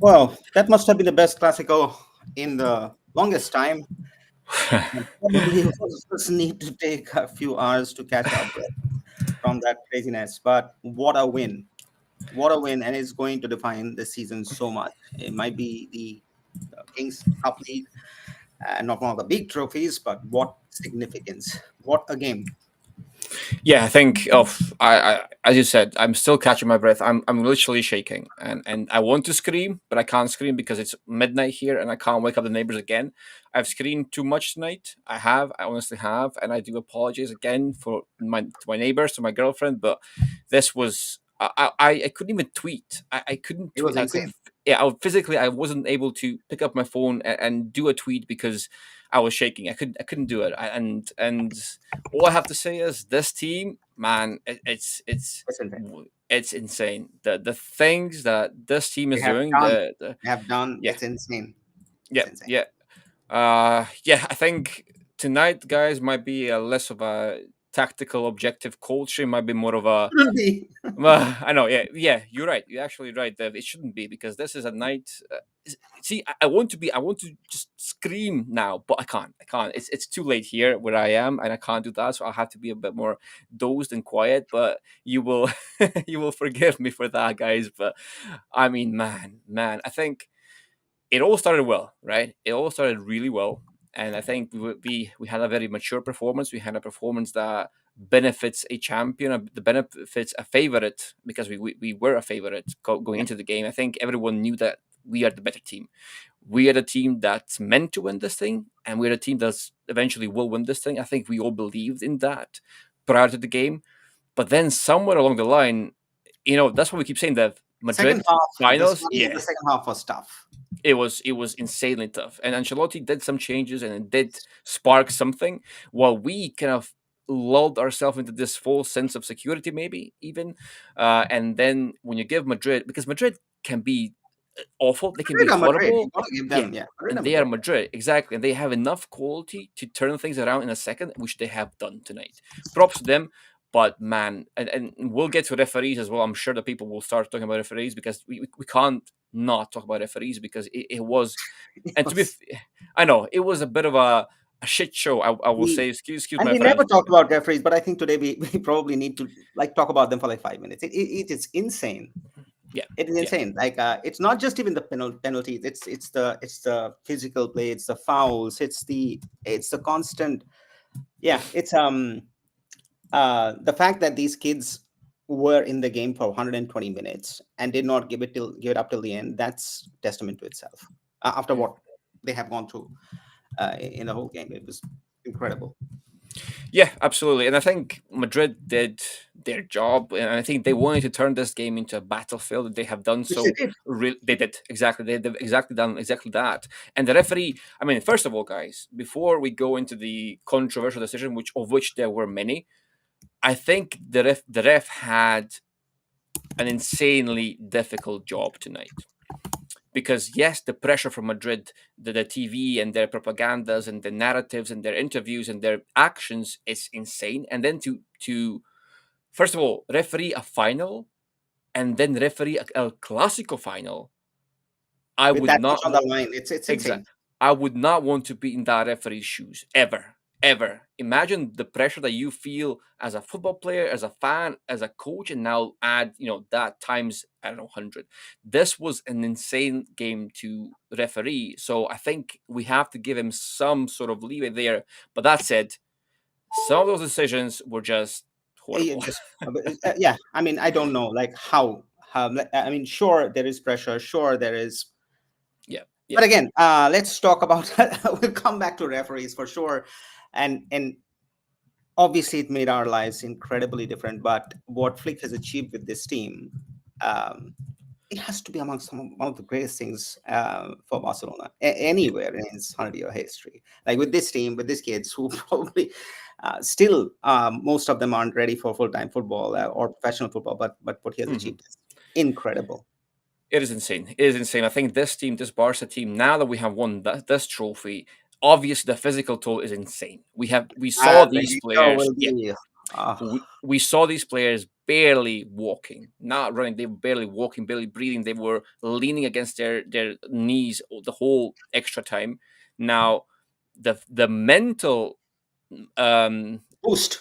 Well, that must have been the best Clasico in the longest time. And probably all of us need to take a few hours to catch our breath from that craziness. But what a win! What a win! And it's going to define the season so much. It might be the Kings Cup League, not one of the big trophies, but what significance! What a game! Yeah, I think of as you said, I'm still catching my breath. I'm literally shaking, and I want to scream, but I can't scream because it's midnight here, and I can't wake up the neighbors again. I've screamed too much tonight. I honestly have, and I do apologize again for my neighbors, to my girlfriend. But this was I couldn't even tweet. I couldn't It was tweet. I couldn't. insane. Yeah, physically I wasn't able to pick up my phone and do a tweet because I was shaking. I couldn't do it. And all I have to say is this team, man, It's insane. it's insane. The things that this team They is have doing. done. The They have done. Yeah, It's insane. yeah, It's insane. yeah. Yeah. I think tonight, guys, might be a less of a tactical objective culture. It might be more of a Shouldn't be. I know. Yeah, yeah. You're right. You're actually right, Dev. It shouldn't be because this is a night. See, I want to be. I want to just scream now, but I can't. I can't. It's too late here where I am, and I can't do that. So I'll have to be a bit more dozed and quiet. But you will, you will forgive me for that, guys. But I mean, man. I think it all started well, right? It all started really well, and I think we had a very mature performance. We had a performance that benefits a champion, the benefits a favorite because we were a favorite going Yeah. into the game. I think everyone knew that we are the better team. We are the team that's meant to win this thing, and we're the team that's eventually will win this thing. I think we all believed in that prior to the game, but then somewhere along the line, that's what we keep saying, that Second Madrid half, the finals, starting of yeah, the second half was tough. it was insanely tough. And Ancelotti did some changes and it did spark something while we kind of lulled ourselves into this false sense of security, maybe even. And then when you give Madrid, because Madrid can be awful, they can be Madrid are Madrid. You horrible. got to give Yeah. them, yeah, Madrid are And they are Madrid. Madrid, exactly. And they have enough quality to turn things around in a second, which they have done tonight. Props to them. But man, and we'll get to referees as well. I'm sure that people will start talking about referees because we can't not talk about referees because it was, It and to be, was, I know it was a bit of a shit show. I will we say, excuse and my we never French. talked about referees, but I think today we probably need to like talk about them for like 5 minutes. It is insane. Yeah, It is yeah, insane. Like it's not just even the penalties. It's the physical play. It's the fouls. It's the constant. Yeah, it's the fact that these kids were in the game for 120 minutes and did not give it up till the end. That's testament to itself. After what they have gone through in the whole game, it was incredible. yeah, absolutely. And I think Madrid did their job, and I think they wanted to turn this game into a battlefield. They have done Which they so. did. They did exactly. They've exactly done exactly that. And the referee. I mean, first of all, guys, before we go into the controversial decision, which there were many, I think the ref had an insanely difficult job tonight because yes, the pressure from Madrid, the TV and their propagandas and the narratives and their interviews and their actions is insane. And then to first of all referee a final and then referee a El Clasico final, I With would that much not on the line, it's exact. insane. I would not want to be in that referee's shoes ever. Ever. Imagine the pressure that you feel as a football player, as a fan, as a coach, and now add, that times, I don't know, 100. This was an insane game to referee. So I think we have to give him some sort of leeway there. But that said, some of those decisions were just Yeah, horrible. just yeah. I mean, I don't know like how. I mean, sure there is pressure. Sure there is. Yeah, yeah. But again, let's talk about. We'll come back to referees for sure, and obviously it made our lives incredibly different. But what Flick has achieved with this team, um, it has to be amongst one of the greatest things for Barcelona anywhere in its 100-year history. Like with this team, with these kids who probably still most of them aren't ready for full-time football or professional football, but what he has Mhm. achieved is incredible. It is insane. It is insane. I think this team, this Barca team, now that we have won this trophy, obviously the physical toll is insane. We saw these There players. will Yeah, be. Uh, We saw these players barely walking, not running. They were barely walking, barely breathing. They were leaning against their knees the whole extra time. Now, the mental um boost.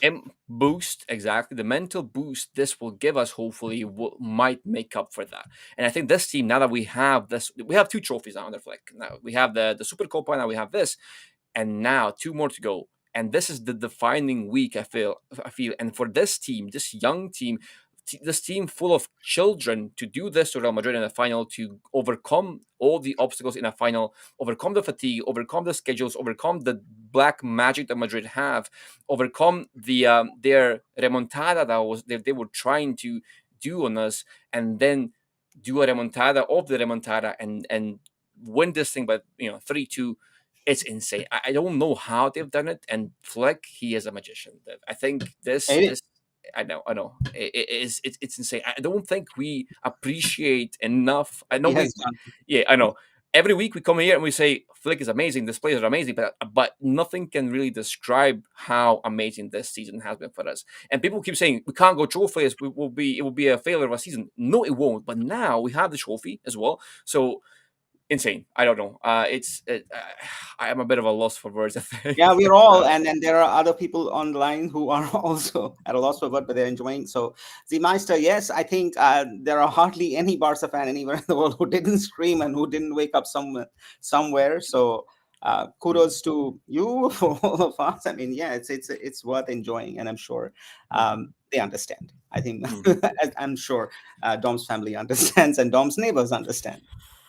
boost, exactly, the mental boost this will give us, hopefully might make up for that. And I think this team, now that we have this, we have two trophies now under Flick. Now we have the Super Copa, now we have this, and now two more to go. And this is the defining week. I feel, and for this team, this young team, this team full of children, to do this to Real Madrid in a final, to overcome all the obstacles in a final, overcome the fatigue, overcome the schedules, overcome the black magic that Madrid have, overcome their remontada that they were trying to do on us, and then do a remontada of the remontada, and win this thing by 3-2. It's insane. I don't know how they've done it. And Fleck, he is a magician. I think this. I know. It's insane. I don't think we appreciate enough. I know He we, has done. yeah, I know. Every week we come here and we say Flick is amazing. This players are amazing, but nothing can really describe how amazing this season has been for us. And people keep saying we can't go trophies. It will be a failure of a season. No, it won't. But now we have the trophy as well. So insane. I don't know. I am a bit of a loss for words, I think. Yeah, we're all, and there are other people online who are also at a loss for word, but they're enjoying. So, the Meister, yes, I think there are hardly any Barca fan anywhere in the world who didn't scream and who didn't wake up somewhere. So, kudos to you for all of us. I mean, yeah, it's worth enjoying, and I'm sure Mhm, they understand. I think mhm. I'm sure Dom's family understands and Dom's neighbors understand.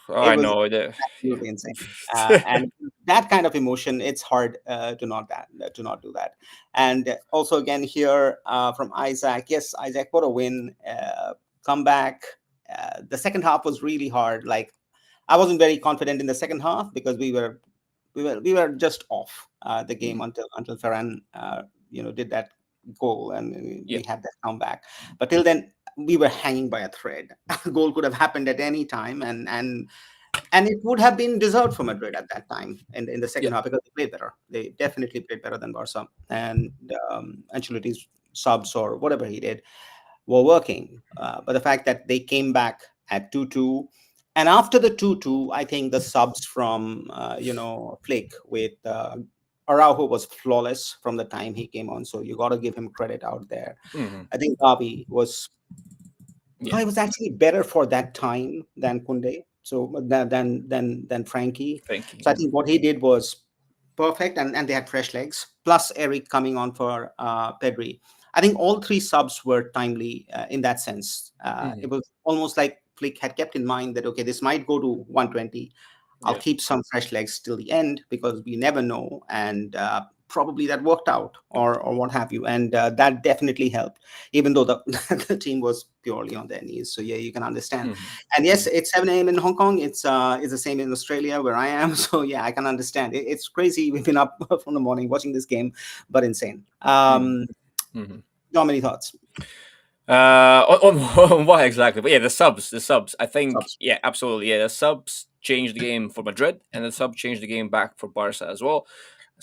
Oh, It I was know. Yeah. absolutely insane. And that kind of emotion, it's hard to not do that. And also again here from Isaac, yes, Isaac, what a win, comeback. The second half was really hard. Like I wasn't very confident in the second half because we were just off the game Mhm. until Ferran did that goal and Yeah. we had that comeback. But till then, we were hanging by a thread. A goal could have happened at any time, and it would have been deserved for Madrid at that time in the second Yeah. half because they played better. They definitely played better than Barca, and Ancelotti's subs or whatever he did were working. But the fact that they came back at 2-2, and after the 2-2, I think the subs from Flick with Araujo was flawless from the time he came on. So you got to give him credit out there. Hmm. I think Gavi was Yeah. I was actually better for that time than Kounde, so than Frankie. Thank you. So I think what he did was perfect, and they had fresh legs. Plus Eric coming on for Pedri. I think all three subs were timely in that sense. Hmm. It was almost like Flick had kept in mind that okay, this might go to 120. I'll Yeah. keep some fresh legs till the end because we never know, and probably that worked out or what have you, and that definitely helped even though the, the team was purely on their knees. So yeah, you can understand. Hmm. And yes, Hmm. it's 7 a.m. in Hong Kong. It's the same in Australia where I am. So yeah, I can understand. It's crazy. We've been up from the morning watching this game, but insane. Hmm. Hmm. How many thoughts? On what exactly? But yeah, the subs. I think, Subs. yeah, absolutely. Yeah, the subs changed the game for Madrid, and the sub changed the game back for Barca as well.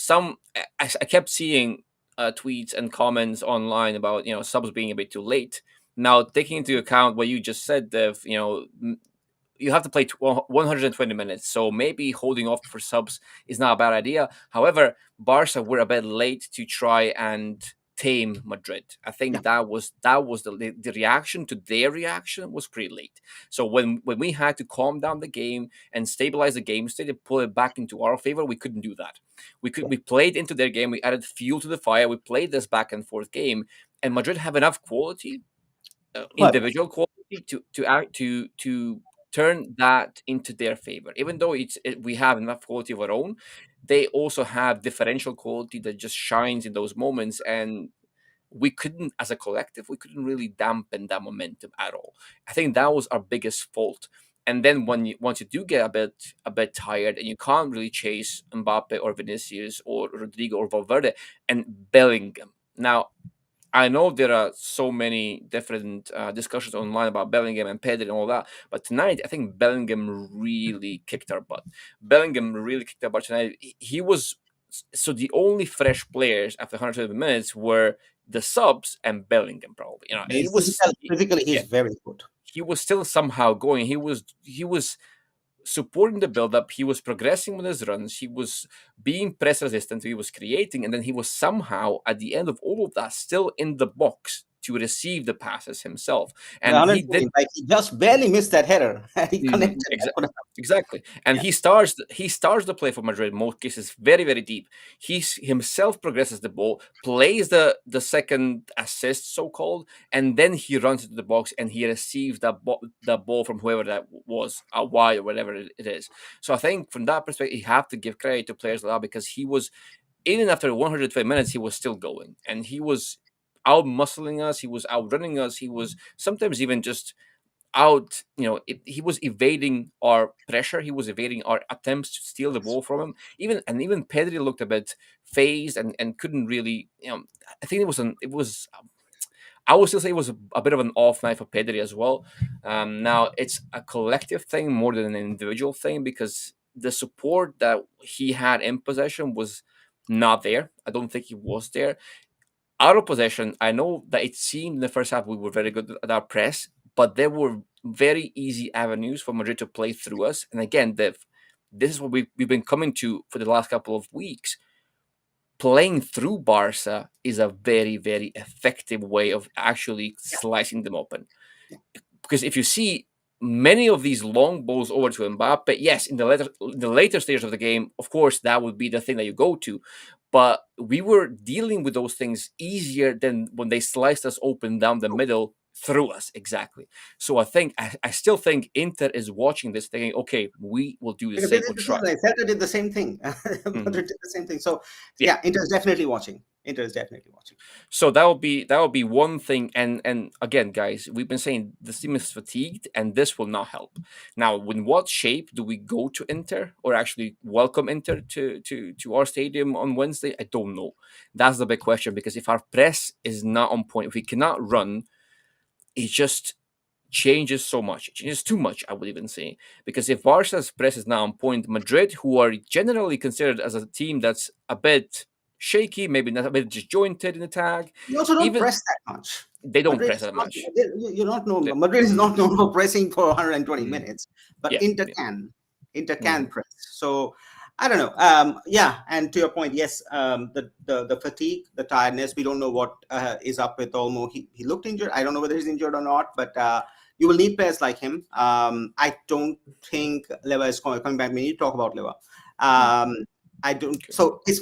I kept seeing tweets and comments online about subs being a bit too late. Now, taking into account what you just said, Dev, you have to play 120 minutes, so maybe holding off for subs is not a bad idea. However, Barca were a bit late to try and tame Madrid. I Yeah. think that was the reaction to their reaction was pretty late. So when we had to calm down the game and stabilize the game state and pull it back into our favor, we couldn't do that. We played into their game, we added fuel to the fire, we played this back and forth game, and Madrid have enough quality, But individual quality, to turn that into their favor. Even though we have enough quality of our own, they also have differential quality that just shines in those moments, and we couldn't, as a collective, we couldn't really dampen that momentum at all. I think that was our biggest fault. And then once you do get a bit tired and you can't really chase Mbappe or Vinicius or Rodrigo or Valverde and Bellingham. Now, I know there are so many different discussions online about Bellingham and Pedri and all that, but tonight I think Bellingham really kicked our butt. Bellingham really kicked our butt tonight. He was, so the only fresh players after 120 minutes were the subs and Bellingham probably. You know, he He's was physically, yeah, he's very good. he was still somehow going. He was supporting the build up. He was progressing with his runs. He was being press resistant. He was creating, and then he was somehow at the end of all of that still in the box to receive the passes himself. And he 120, did. like he just barely missed that header. He Mhm, connected that. Could have- exactly, and Yeah. he starts the play for Madrid in most cases very very deep. Himself progresses the ball, plays the second assist so called, and then he runs into the box and he receives that ball from whoever that was, a wide or whatever it is. So I think from that perspective, you have to give credit to players like that because he was, even after 120 minutes, he was still going and he was out muscling us, he was outrunning us, he was sometimes even just out, he was evading our pressure, he was evading our attempts to steal the ball from him. Even Pedri looked a bit phased and couldn't really, I think I would still say it was a bit of an off night for Pedri as well. Now it's a collective thing more than an individual thing because the support that he had in possession was not there. I don't think he was there out of possession. I know that it seemed in the first half we were very good at our press, but there were very easy avenues for Madrid to play through us. And again, this is what we've been coming to for the last couple of weeks. Playing through Barca is a very, very effective way of actually Yeah. slicing them open. Yeah. Because if you see many of these long balls over to Mbappe, yes, in the later stages of the game, of course, that would be the thing that you go to. But we were dealing with those things easier than when they sliced us open down the middle through us. Exactly. So I still think Inter is watching this thinking, okay, we will do the Because they same. did We'll the try. same thing. Celta did the same thing. Mhm. Madrid did the same thing. So Yeah. yeah, Inter is definitely watching. Inter is definitely watching. So that will be one thing. And again, guys, we've been saying the team is fatigued, and this will not help. Now, in what shape do we go to Inter or actually welcome Inter to our stadium on Wednesday? I don't know. That's the big question because if our press is not on point, if we cannot run, it just changes so much. It changes too much, I would even say. Because if Barca's press is now on point, Madrid, who are generally considered as a team that's a bit shaky, maybe not a bit disjointed in attack, You also don't even press that much. they don't Madrid press is that not. much. You don't know. They- Madrid is not known for pressing for 120 mm, minutes, but yeah, Inter yeah, can. Inter can mhm, press. So I don't know. Yeah, and to your point, yes, the fatigue, the tiredness. We don't know what is up with Olmo. He looked injured. I don't know whether he's injured or not, but you will need players like him. I don't think Leva is coming back. We need to talk about Leva. mm, I don't. okay, So it's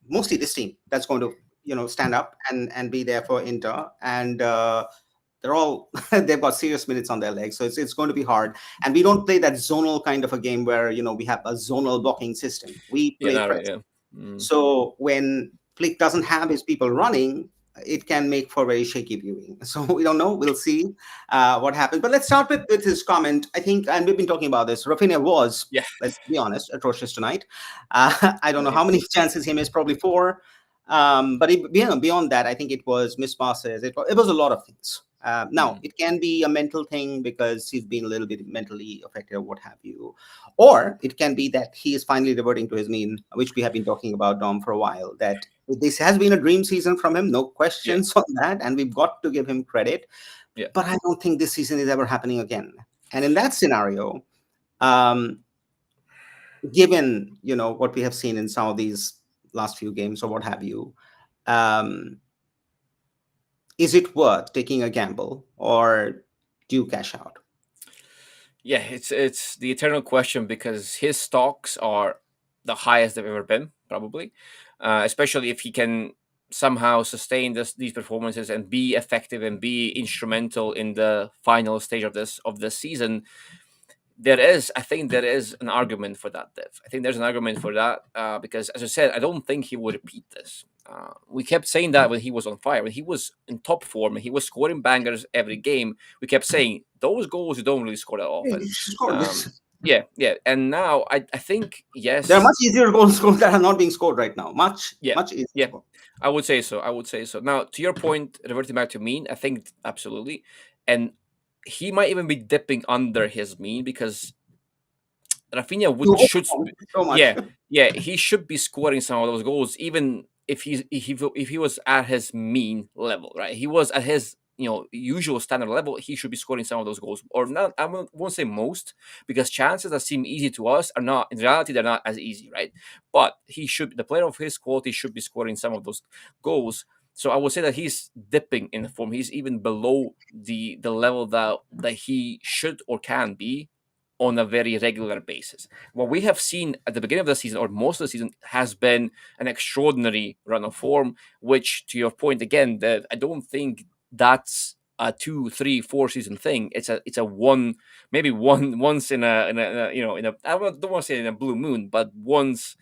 mostly this team that's going to stand up and be there for Inter, and they're all they've got serious minutes on their legs, so it's going to be hard. And we don't play that zonal kind of a game where we have a zonal blocking system. We yeah, play not right, press. yeah, mm, So when Flick doesn't have his people running, it can make for very shaky viewing. So we don't know. We'll see what happens. But let's start with his comment. I think, and we've been talking about this. Rafinha was, yeah, let's be honest, atrocious tonight. I don't know I, how many chances he missed, probably four. But beyond that, I think it was missed passes. It was a lot of things. Now, mm, it can be a mental thing because he's been a little bit mentally affected or what have you. Or it can be that he is finally reverting to his mean, which we have been talking about, Dom, for a while. That this has been a dream season from him, no yeah, questions on that. And we've got to give him credit. yeah, But I don't think this season is ever happening again. And in that scenario, um, given what we have seen in some of these last few games or what have you, um, is it worth taking a gamble or do you cash out? yeah. It's the eternal question because his stocks are the highest they've ever been, probably, especially if he can somehow sustain these performances and be effective and be instrumental in the final stage of this season. I think there is an argument for that, Dev. I think there's an argument for that because, as I said, I don't think he will repeat this. We kept saying that when he was on fire, when he was in top form, and he was scoring bangers every game. We kept saying those goals you don't really score that Hey, often. you scored Um, this. yeah, yeah. And now I think There are yes, much easier goals scored that are not being scored right now. Much, yeah, much easier yeah. score. I would say so. I would say so. Now, to your point, reverting back to mean, I think absolutely, and he might even be dipping under his mean because Rafinha You would should overperformed so much. yeah, yeah, he should be scoring some of those goals even if he was at his mean level, right? He was at his usual standard level. He should be scoring some of those goals, or not. I won't say most, because chances that seem easy to us are not in reality. They're not as easy, right? But he should, the player of his quality, should be scoring some of those goals. So I would say that he's dipping in form. He's even below the level that he should or can be on a very regular basis. What we have seen at the beginning of the season, or most of the season, has been an extraordinary run of form. Which, to your point again, that I don't think that's a 2, 3, 4 season thing. It's a one, maybe once in a I don't want to say in a blue moon, but once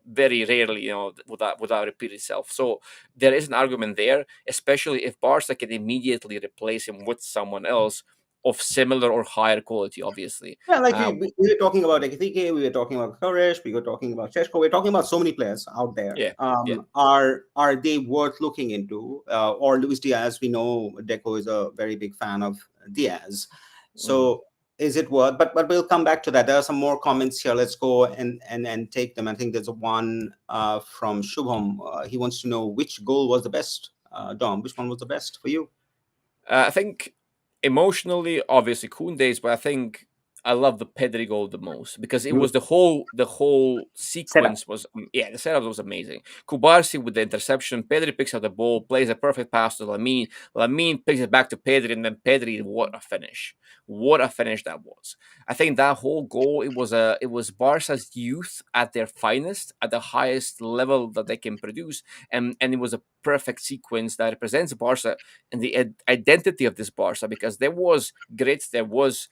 very rarely, without repeat itself. So there is an argument there, especially if Barca can immediately replace him with someone else of similar or higher quality, obviously. Yeah, like Uh, we were talking about Ekitike, we were talking about Koresh, we were talking about Cheshko, we are talking about so many players out there. yeah, yeah. Are they worth looking into? Or Luis Diaz? We know Deco is a very big fan of Diaz, Mhm. so is it worth? But we'll come back to that. There are some more comments here. Let's go and take them. I think there's a one from Shubham. He wants to know which goal was the best. Dom, which one was the best for you? I think emotionally, obviously Kounde's, but I think I love the Pedri goal the most because it Mm, was the whole setup. sequence was the setup was amazing. Kubarsi with the interception, Pedri picks up the ball, plays a perfect pass to Lamine. Lamine picks it back to Pedri, and then Pedri, what a finish! What a finish that was! I think that whole goal, it was Barca's youth at their finest, at the highest level that they can produce, and it was a perfect sequence that represents Barca and the identity of this Barca, because there was grit, there was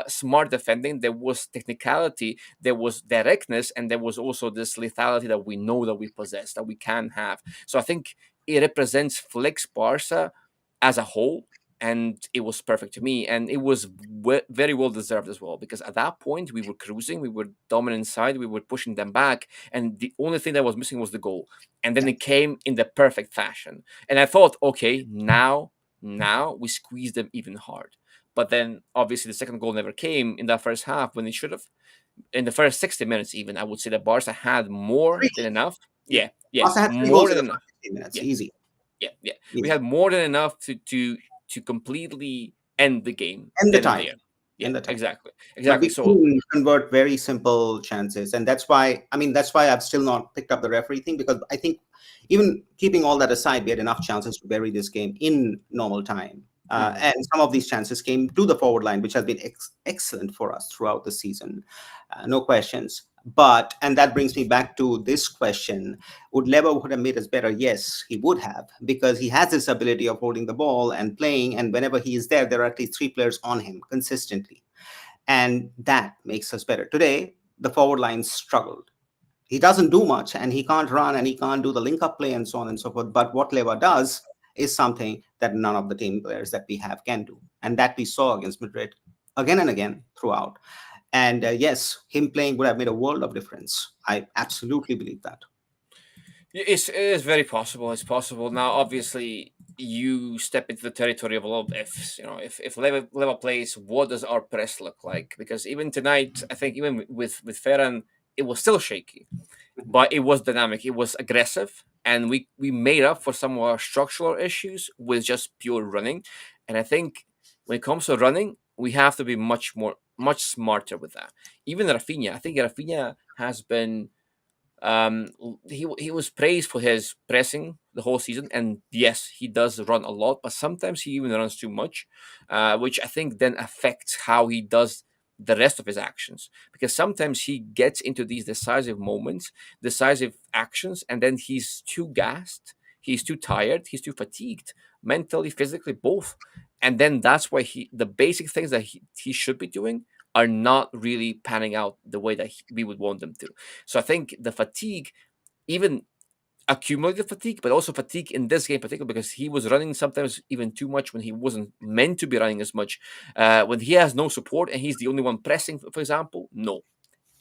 smart defending, there was technicality, there was directness, and there was also this lethality that we know that we possess, that we can have. So I think it represents Flick's Barca as a whole, and it was perfect to me, and it was very well deserved as well, because at that point we were cruising, we were dominant side, we were pushing them back, and the only thing that was missing was the goal, and then Yeah. it came in the perfect fashion, and I thought, okay, now we squeeze them even hard. But then obviously the second goal never came in that first half when it should have. In the first 60 minutes, even, I would say that Barca had more Three. than enough. Yeah. Yeah, yeah, Barca had three more goals in than the enough. first 15 minutes. Yeah, Easy. yeah, yeah. We Easy. had more than enough to completely end the game And the then and time. there. Yeah, And the time. exactly, But exactly. we So couldn't convert very simple chances. And that's why, I mean, that's why I've still not picked up the referee thing, because I think even keeping all that aside, we had enough chances to bury this game in normal time. mhm. And some of these chances came to the forward line, which has been excellent for us throughout the season. No questions. But, and that brings me back to this question, would Lever would have made us better? Yes, he would have, because he has this ability of holding the ball and playing. And whenever he is there, there are at least three players on him consistently, and that makes us better. Today, the forward line struggled. He doesn't do much, and he can't run, and he can't do the link up play, and so on and so forth. But what Leva does is something that none of the team players that we have can do, and that we saw against Madrid again and again throughout. And yes, him playing would have made a world of difference. I absolutely believe that. It is very possible. It's possible. Now, obviously, you step into the territory of a lot of ifs. If Leva plays, what does our press look like? Because even tonight, I think even with Ferran, it was still shaky, but it was dynamic. It was aggressive, and we made up for some of our structural issues with just pure running. And I think when it comes to running, we have to be much smarter with that. Even Rafinha, I think Rafinha has been he was praised for his pressing the whole season, and yes, he does run a lot, but sometimes he even runs too much, which I think then affects how he does the rest of his actions, because sometimes he gets into these decisive moments, decisive actions, and then he's too gassed, he's too tired, he's too fatigued, mentally, physically, both, and then that's why the basic things that he should be doing are not really panning out the way that we would want them to. So I think the fatigue, even accumulated fatigue, but also fatigue in this game particularly, because he was running sometimes even too much when he wasn't meant to be running as much. When he has no support and he's the only one pressing, for example, no.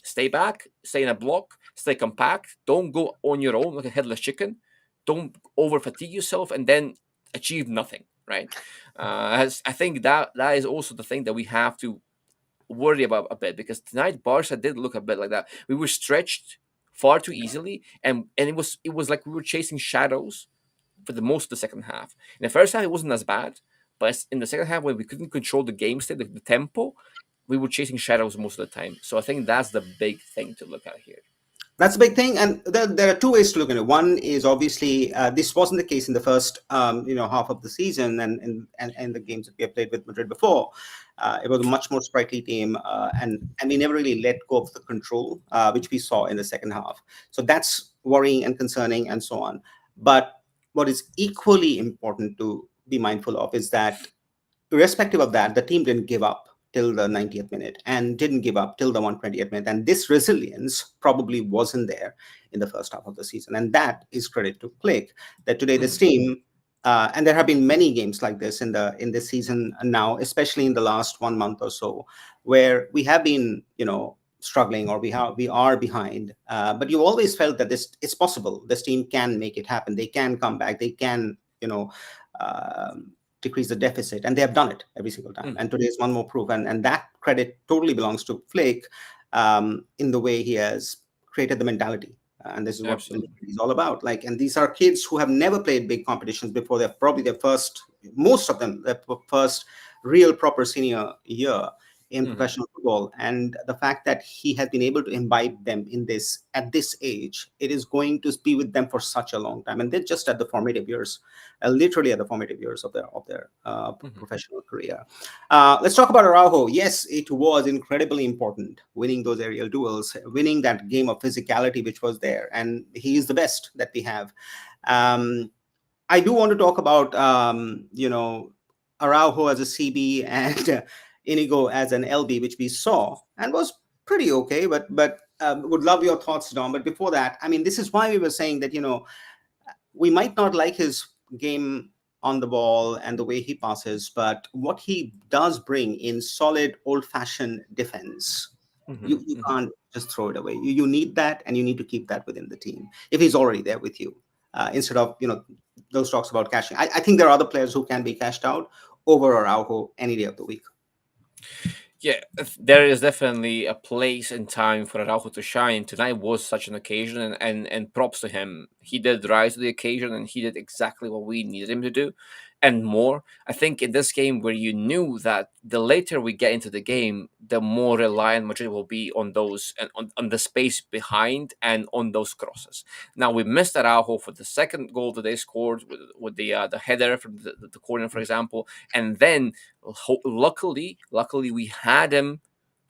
Stay back, stay in a block, stay compact. Don't go on your own like a headless chicken. Don't over fatigue yourself and then achieve nothing, right? I think that is also the thing that we have to worry about a bit, because tonight Barca did look a bit like that. We were stretched far too easily, and it was like we were chasing shadows for the most of the second half. In the first half, it wasn't as bad, but in the second half, when we couldn't control the game state, the tempo, we were chasing shadows most of the time. So I think that's the big thing to look at here. That's a big thing, and there are two ways to look at it. One is obviously this wasn't the case in the first, half of the season, and the games that we have played with Madrid before. It was a much more sprightly team, and we never really let go of the control, which we saw in the second half. So that's worrying and concerning, and so on. But what is equally important to be mindful of is that irrespective of that, the team didn't give up till the 90th minute and didn't give up till the 120th minute. And this resilience probably wasn't there in the first half of the season. And that is credit to Click, that today this Mhm. team, and there have been many games like this in this season now, especially in the last 1 month or so, where we have been, struggling, or we are behind. But you always felt that this it's possible. This team can make it happen. They can come back. They can, decrease the deficit, and they have done it every single time. Mhm. And today is one more proof, and that credit totally belongs to Flake, in the way he has created the mentality. And this is what Absolutely. he's all about. Like, and these are kids who have never played big competitions before. They're probably their first, most of them, their first real proper senior year in Mhm. professional football. And the fact that he has been able to imbibe them in this at this age, it is going to be with them for such a long time. And they're just at the formative years, literally at the formative years of their Mhm. professional career. Let's talk about Araujo. Yes, it was incredibly important winning those aerial duels, winning that game of physicality which was there, and he is the best that we have. Um, I do want to talk about Araujo as a CB and Inigo as an LB, which we saw and was pretty okay. But would love your thoughts, Dom. But before that, I mean, this is why we were saying that we might not like his game on the ball and the way he passes, but what he does bring in solid old-fashioned defense, Mhm. you Mhm. can't just throw it away. You need that, and you need to keep that within the team if he's already there with you. Instead of those talks about cashing, I think there are other players who can be cashed out over Araujo any day of the week. Yeah, there is definitely a place and time for Araujo to shine. Tonight was such an occasion, and props to him. He did rise to the occasion, and he did exactly what we needed him to do, and more. I think in this game, where you knew that the later we get into the game, the more reliant Madrid will be on those and on the space behind and on those crosses. Now we missed Araujo for the second goal that they scored with the header from the corner, for example, and then luckily we had him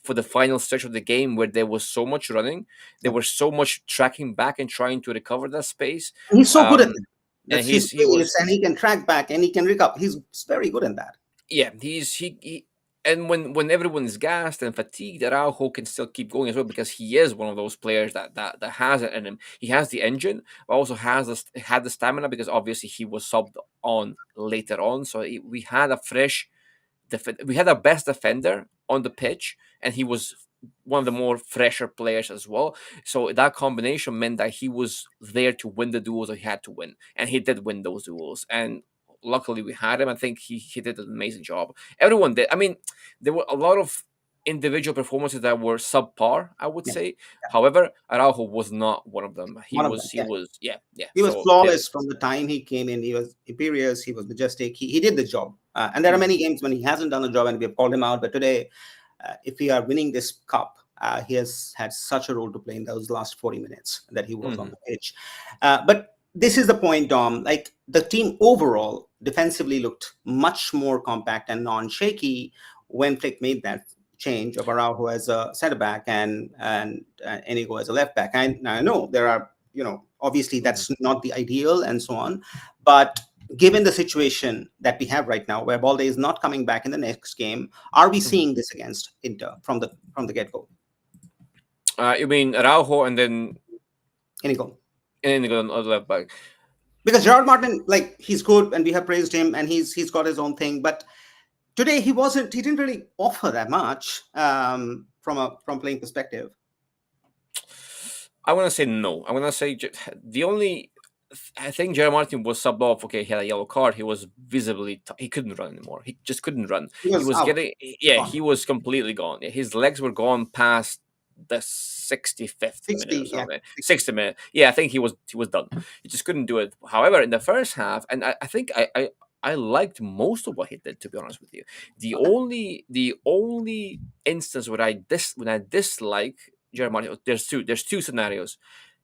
for the final stretch of the game where there was so much running, there Yeah. was so much tracking back and trying to recover that space. And he's so good at um that. and That's his he pace, was, and he can track back and he can recover. He's very good in that. yeah, he and when everyone is gassed and fatigued, Araujo can still keep going as well, because he is one of those players that has it in him. He has the engine, but also had the stamina, because obviously he was subbed on later on. So we had a fresh we had our best defender on the pitch, and he was one of the more fresher players as well. So that combination meant that he was there to win the duels that he had to win, and he did win those duels. And luckily, we had him. I think he did an amazing job. Everyone did. I mean, there were a lot of individual performances that were subpar, I would Yes. say. However, Araujo was not one of them. He One of them. was he Yeah. was yeah, yeah. He was So there. flawless from the time he came in. He was imperious. He was majestic. He did the job. And there are Mhm, many games when he hasn't done the job and we have called him out. But today, if we are winning this cup, he has had such a role to play in those last 40 minutes that he was on mhm, the pitch. But this is the point, Dom. Like, the team overall defensively looked much more compact and non-shaky when Flick made that change of Araujo as a center back and Inigo as a left back. I know there are, obviously mhm, that's not the ideal and so on, but given the situation that we have right now, where Balde is not coming back in the next game, are we mhm. seeing this against Inter from the get go? You mean Araujo and then Inigo. go on the left back? Because Gerard Martin, like, he's good and we have praised him and he's got his own thing, but today he didn't really offer that much, from playing perspective. I want to say no. I want to say the only. I think Jerry Martin was subbed off. Okay, he had a yellow card. He was visibly he couldn't run anymore. He just couldn't run. He He was was out, getting, yeah, gone. he was completely gone. Yeah, his legs were gone past the 65th minute or 60, yeah. something, 60th minute. Yeah, I think he was done. He just couldn't do it. However, in the first half, and I think I liked most of what he did. To be honest with you, Okay. the only instance where when I dislike Gerard Martin, there's two scenarios.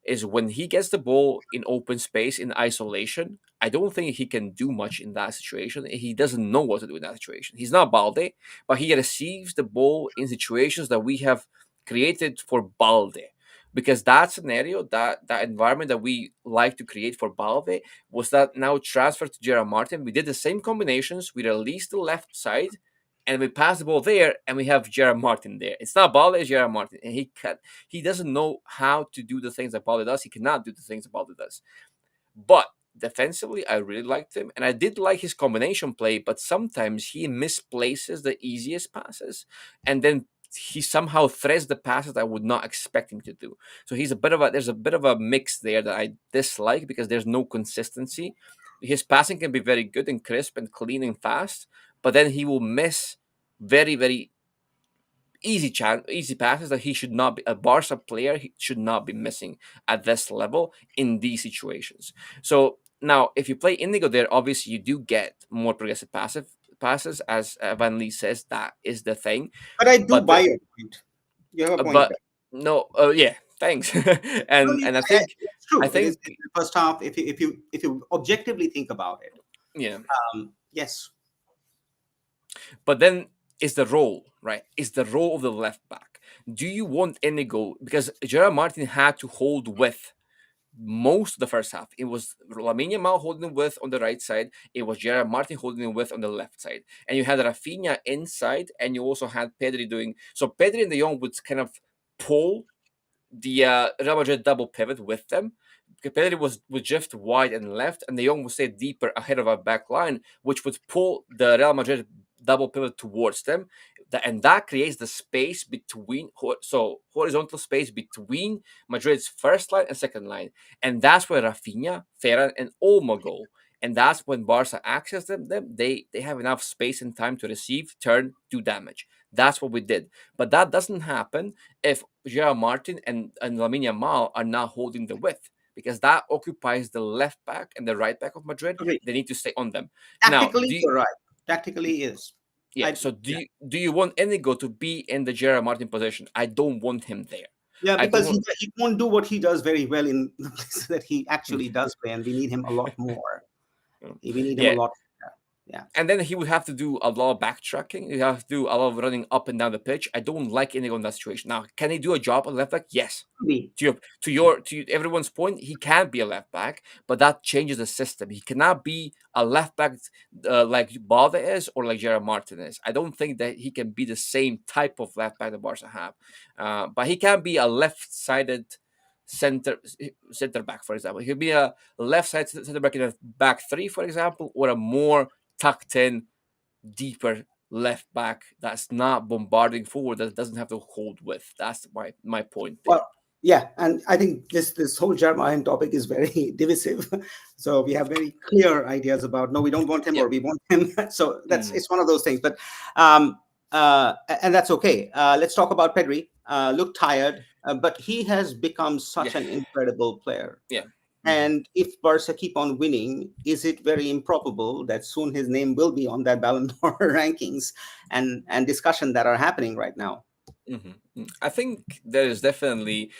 Is when he gets the ball in open space in isolation. I don't think he can do much in that situation. He doesn't know what to do in that situation. He's not Balde, but he receives the ball in situations that we have created for Balde. Because that scenario, that environment that we like to create for Balde, was that now transferred to Gerard Martin. We did the same combinations. We released the left side, and we pass the ball there, and we have Gerard Martin there. It's not Balde, it's Gerard Martin, and he doesn't know how to do the things that Balde does. He cannot do the things that Balde does. But defensively, I really liked him, and I did like his combination play. But sometimes he misplaces the easiest passes, and then he somehow threads the passes I would not expect him to do. So there's a bit of a mix there that I dislike because there's no consistency. His passing can be very good and crisp and clean and fast, but then he will miss very, very easy passes that he should not be a Barca player. He should not be missing at this level in these situations. So now, if you play Indigo there, obviously you do get more progressive passive passes, as Van Lee says. That is the thing. But I do But buy your point. You have a point but there. no, yeah, thanks. No, and it's I true. It is think in the first half. If you objectively think about it, yeah. yes. But then is the role, right? Is the role of the left back. Do you want Inigo? Because Gerard Martin had to hold with most of the first half. It was Lamine Yamal holding him with on the right side. It was Gerard Martin holding him with on the left side. And you had Rafinha inside, and you also had Pedri doing so. Pedri and De Jong would kind of pull the Real Madrid double pivot with them. Pedri would drift wide and left, and De Jong would stay deeper ahead of our back line, which would pull the Real Madrid double pivot towards them. And that creates the space between, so horizontal space between Madrid's first line and second line. And that's where Rafinha, Ferran, and Olmo go. And that's when Barca access them, they have enough space and time to receive, turn, do damage. That's what we did. But that doesn't happen if Gerard Martin and Lamine Yamal are not holding the width, because that occupies the left back and the right back of Madrid. Agree. They need to stay on them. Now, Tactically, you're right. Tactically, is. yeah. I So do yeah. you want Inigo to be in the Gerard Martin position? I don't want him there. Yeah, I don't because want. he won't do what he does very well in the places that he Mm, actually does play, and we need him a lot more. mm. We need him a Yeah, lot. Yeah. and then he would have to do a lot of backtracking. He have to do a lot of running up and down the pitch. I don't like Inigo in that situation. Now, can he do a job on left back? Yes. We. Everyone's point, he can be a left back, but that changes the system. He cannot be a left back like Balde is or like Gerard Martin is. I don't think that he can be the same type of left back that Barca have, but he can be a left-sided center center back, for example. He could be a left-sided center back in a back three, for example, or a more tucked in, deeper left back that's not bombarding forward, that doesn't have to hold with. That's my point there. Well, yeah, and I think this whole Jermaine topic is very divisive. So we have very clear ideas about no, we don't want him Yep. or we want him. So that's Mm. it's one of those things. But um, and that's okay. Let's talk about Pedri. Looked tired, but he has become Yeah. such an incredible player. Yeah. Mhm. And if Barca keep on winning, is it very improbable that soon his name will be on that Ballon d'Or rankings and discussion that are happening right now? Mhm. I think there's definitely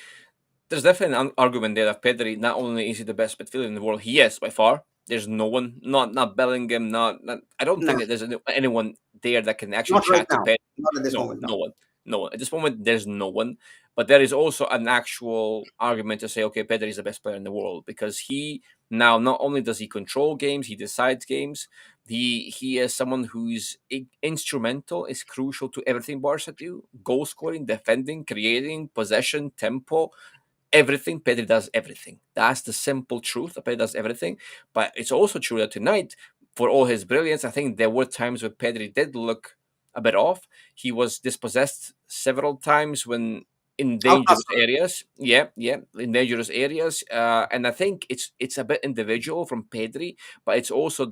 an argument there that Pedri, not only is he the best midfielder in the world, he is by far. There's no one, not Bellingham, not I don't No, think that there's anyone there that can actually not right chat to now. Pedri. Not at this No, moment. No. no one, no one. At this moment, there's no one. But there is also an actual argument to say, okay, Pedri is the best player in the world because he now not only does he control games, he decides games. He is someone who's instrumental, is crucial to everything Barca do: goal scoring, defending, creating, possession, tempo, everything. Pedri does everything. That's the simple truth. Pedri does everything. But it's also true that tonight, for all his brilliance, I think there were times where Pedri did look a bit off. He was dispossessed several times when in dangerous Outclassed. areas. Yeah, yeah, in dangerous areas. And I think it's a bit individual from Pedri, but it's also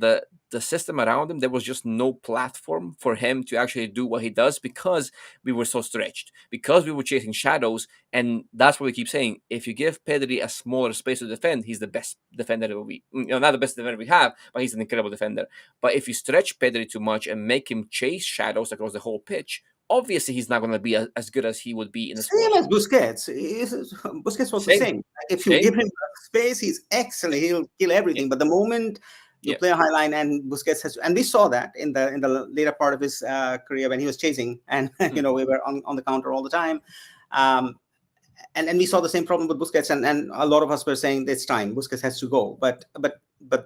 the system around him, there was just no platform for him to actually do what he does because we were so stretched, because we were chasing shadows. And that's what we keep saying. If you give Pedri a smaller space to defend, he's the best defender that not the best defender we have, but he's an incredible defender. But if you stretch Pedri too much and make him chase shadows across the whole pitch, obviously he's not going to be as good as he would be in a Same smaller as space. Busquets. Busquets was the Same, same. Like if you same. give him space, he's excellent. He'll kill Yeah, everything. But the moment you yeah. play a high line, and Busquets has, and we saw that in the later part of his career when he was chasing, and Mhm. we were on the counter all the time. Um, and we saw the same problem with Busquets, and a lot of us were saying it's time Busquets has to go. But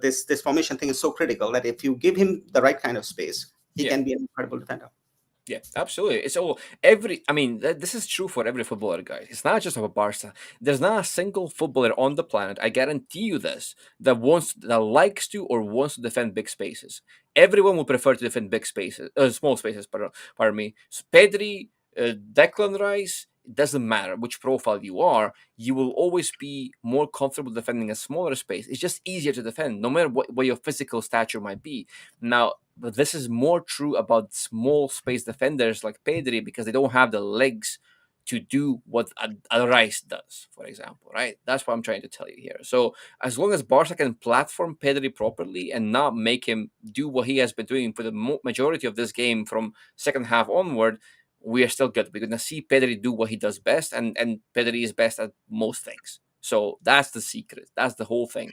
this formation thing is so critical that if you give him the right kind of space, he Yeah. can be an incredible defender. Yeah, absolutely. It's all every. I mean, this is true for every footballer, guys. It's not just about Barca. There's not a single footballer on the planet. I guarantee you this that likes to or wants to defend big spaces. Everyone would prefer to defend big spaces, small spaces. Pardon me. So Pedri, Declan Rice. It doesn't matter which profile you are. You will always be more comfortable defending a smaller space. It's just easier to defend, no matter what your physical stature might be. Now, but this is more true about small space defenders like Pedri because they don't have the legs to do what a Rice does, for example, right? That's what I'm trying to tell you here. So as long as Barca can platform Pedri properly and not make him do what he has been doing for the majority of this game from second half onward, we are still good. We're gonna see Pedri do what he does best, and Pedri is best at most things. So that's the secret. That's the whole thing.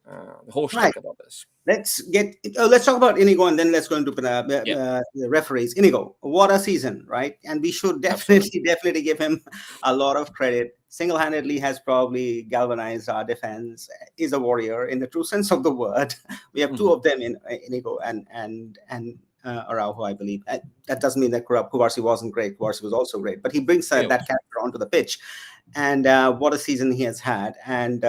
The whole Right. shtick about this. Let's talk about Inigo, and then let's go into Yeah, the referees. Inigo, what a season, right? And we should absolutely. definitely give him a lot of credit. Single-handedly has probably galvanized our defense. Is a warrior in the true sense of the word. We have two Mhm. of them in Inigo and Araujo, I believe. That doesn't mean that Kubarsi wasn't great. Kubarsi was also great, but he brings Yeah, it that was. character onto the pitch. And what a season he has had. And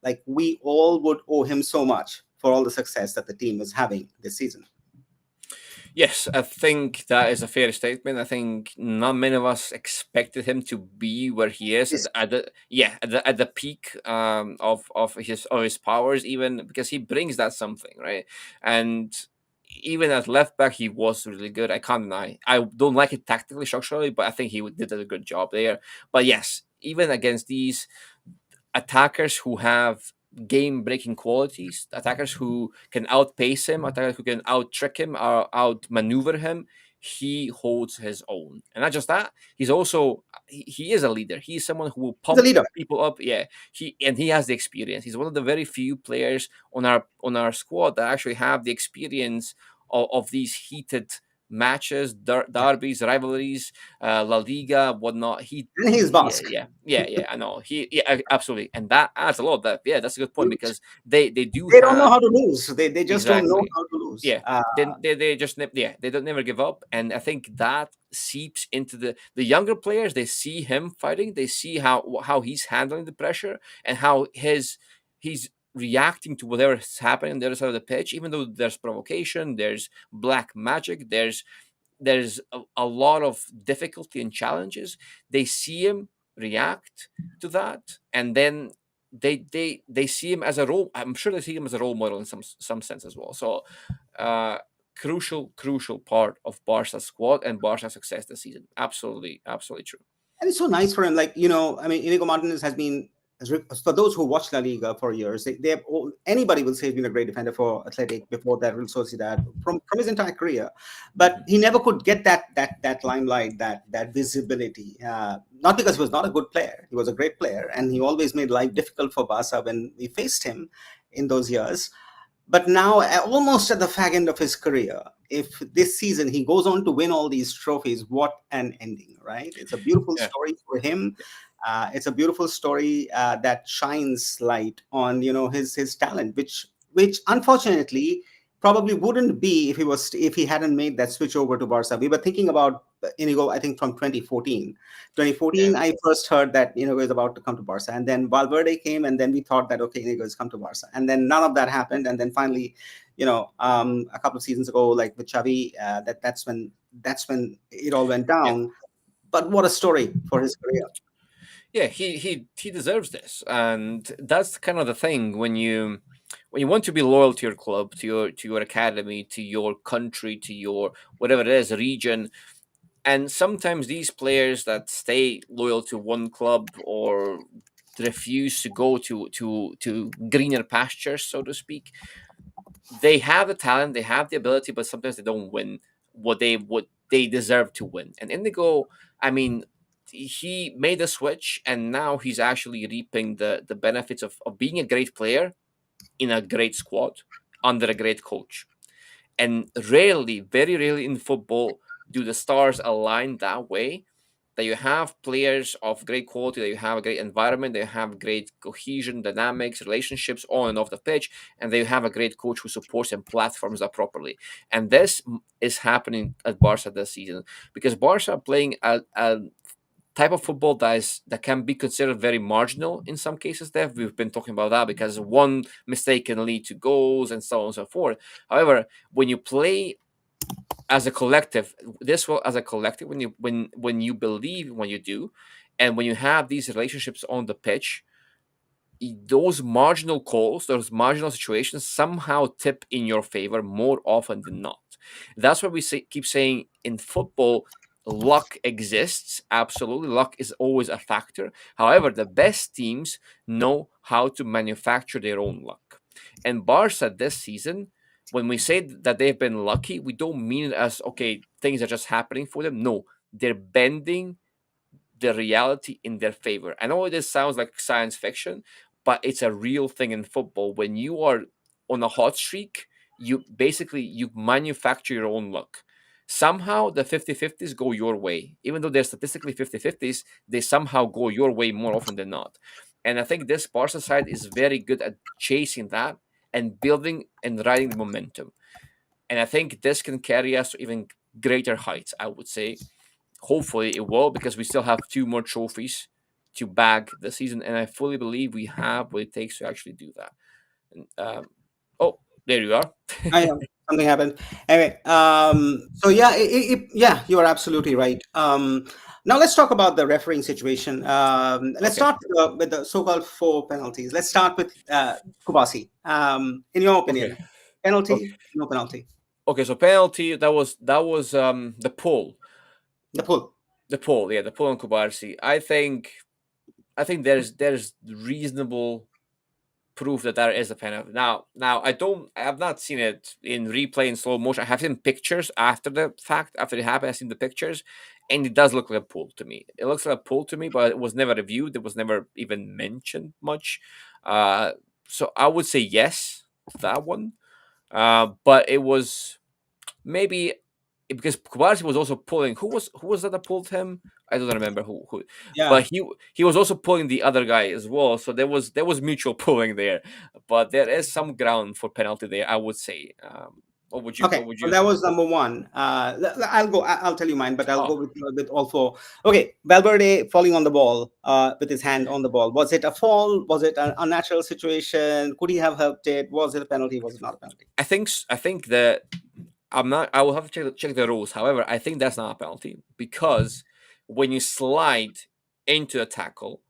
like we all would owe him so much for all the success that the team is having this season. Yes, I think that is a fair statement. I think not many of us expected him to be where he is This, at the peak of his powers, even because he brings that something, right? And even at left back, he was really good. I can't deny. I don't like it tactically, structurally, but I think he did a good job there. But yes, even against these attackers who have game breaking qualities, attackers who can outpace him, attackers who can out trick him or out maneuver him, he holds his own. And not just that, he's also he is a leader. He's someone who will he's a pump leader. people up. Yeah, he has the experience. He's one of the very few players on our squad that actually have the experience of these heated matches, Yeah. derbies, rivalries, La Liga, whatnot. And he's Yeah, Basque. yeah. I know. Absolutely, and that adds a lot. Yeah, that's a good point because they do They don't know have how to lose. They just don't know exactly. how to lose. Yeah, then they just they don't never give up, and I think that seeps into the younger players. They see him fighting, they see how he's handling the pressure and how he's reacting to whatever is happening on the other side of the pitch. Even though there's provocation, there's black magic, there's a lot of difficulty and challenges. They see him react to that, and then they see him as a role. I'm sure they see him as a role model in some sense as well. So, uh, crucial part of Barca's squad and Barca's success this season. Absolutely true. And it's so nice for him. Like, I mean, Inigo Martinez has been, for those who watch La Liga for years, they have anybody will say he's been a great defender for Athletic before that, Real Sociedad, from his entire career. But Mhm. he never could get that limelight, that visibility. Not because he was not a good player, he was a great player, and he always made life difficult for Barca when we faced him in those years. But now, almost at the fag end of his career, if this season he goes on to win all these trophies, what an ending, right? It's a beautiful Yeah, story for him. It's a beautiful story that shines light on his talent, which unfortunately probably wouldn't be if he hadn't made that switch over to Barca. We were thinking about Inigo, I think from 2014. yeah, 2014, I first heard that Inigo is about to come to Barca, and then Valverde came, and then we thought that okay, Inigo has come to Barca, and then none of that happened, and then finally, a couple of seasons ago, like with Xavi, that's when it all went yeah. down. But what a story for his career. Yeah, he deserves this, and that's kind of the thing when when you want to be loyal to your club, to your academy, to your country, to your whatever it is, region. And sometimes these players that stay loyal to one club or refuse to go to greener pastures, so to speak, they have the talent, they have the ability, but sometimes they don't win what they deserve to win. And Indigo, I mean, he made a switch, and now he's actually reaping the benefits of being a great player in a great squad under a great coach. And rarely, very rarely in football do the stars align that way. That you have players of great quality, that you have a great environment, that you have great cohesion, dynamics, relationships on and off the pitch, and that you have a great coach who supports and platforms that properly. And this is happening at Barca this season because Barca are playing a type of football that can be considered very marginal in some cases. Dev, we've been talking about that because one mistake can lead to goals and so on and so forth. However, when you play as a collective, this will as a collective, when you believe when you do, and when you have these relationships on the pitch, those marginal calls, those marginal situations somehow tip in your favor more often than not. That's why keep saying in football, luck exists. Absolutely, luck is always a factor. However, the best teams know how to manufacture their own luck. And Barca this season, when we say that they've been lucky, we don't mean it as okay, things are just happening for them. No, they're bending the reality in their favor. I know this sounds like science fiction, but it's a real thing in football. When you are on a hot streak, you manufacture your own luck. Somehow the 50-50s go your way. Even though they're statistically 50-50s, they somehow go your way more often than not. And I think this Barca side is very good at chasing that and building and riding the momentum. And I think this can carry us to even greater heights, I would say. Hopefully it will, because we still have two more trophies to bag this season, and I fully believe we have what it takes to actually do that. And, oh, there you are. I know something happened. Anyway, so yeah, yeah, you are absolutely right. Now let's talk about the refereeing situation. Let's Okay, start with the so-called four penalties. Let's start with Kubasi. In your okay, opinion, penalty, okay, no penalty, okay. So penalty, that was the pull, the pull. yeah, the pull on Kubarsi. I think there's reasonable proof that there is a penalty. Now I have not seen it in replay in slow motion. I have seen pictures after the fact, after it happened. I've seen the pictures, and it does look like a pull to me. It looks like a pull to me, but it was never reviewed. It was never even mentioned much. Uh, so I would say yes to that one. But it was maybe because Kobayashi was also pulling. Who was that pulled him? I don't remember who. Yeah. But he was also pulling the other guy as well. So there was mutual pulling there. But there is some ground for penalty there, I would say. What would you Okay, what would well, you that think? was number one. I'll go. I'll tell you mine, but I'll Oh, go with all four. Okay, Valverde falling on the ball with his hand on the ball. Was it a fall? Was it an unnatural situation? Could he have helped it? Was it a penalty? Was it not a penalty? I think that I'm not. I will have to check the rules. However, I think that's not a penalty because when you slide into a tackle,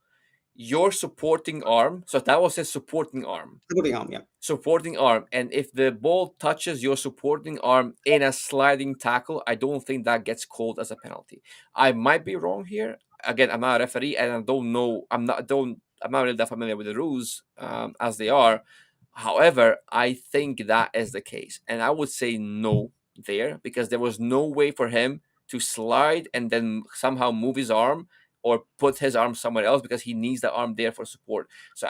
your supporting arm. So that was his supporting arm. The putting arm, yeah. Supporting arm, and if the ball touches your supporting arm in a sliding tackle, I don't think that gets called as a penalty. I might be wrong here. Again, I'm not a referee, and I don't know. I'm not really that familiar with the rules as they are. However, I think that is the case, and I would say no there because there was no way for him to slide and then somehow move his arm or put his arm somewhere else because he needs the arm there for support. So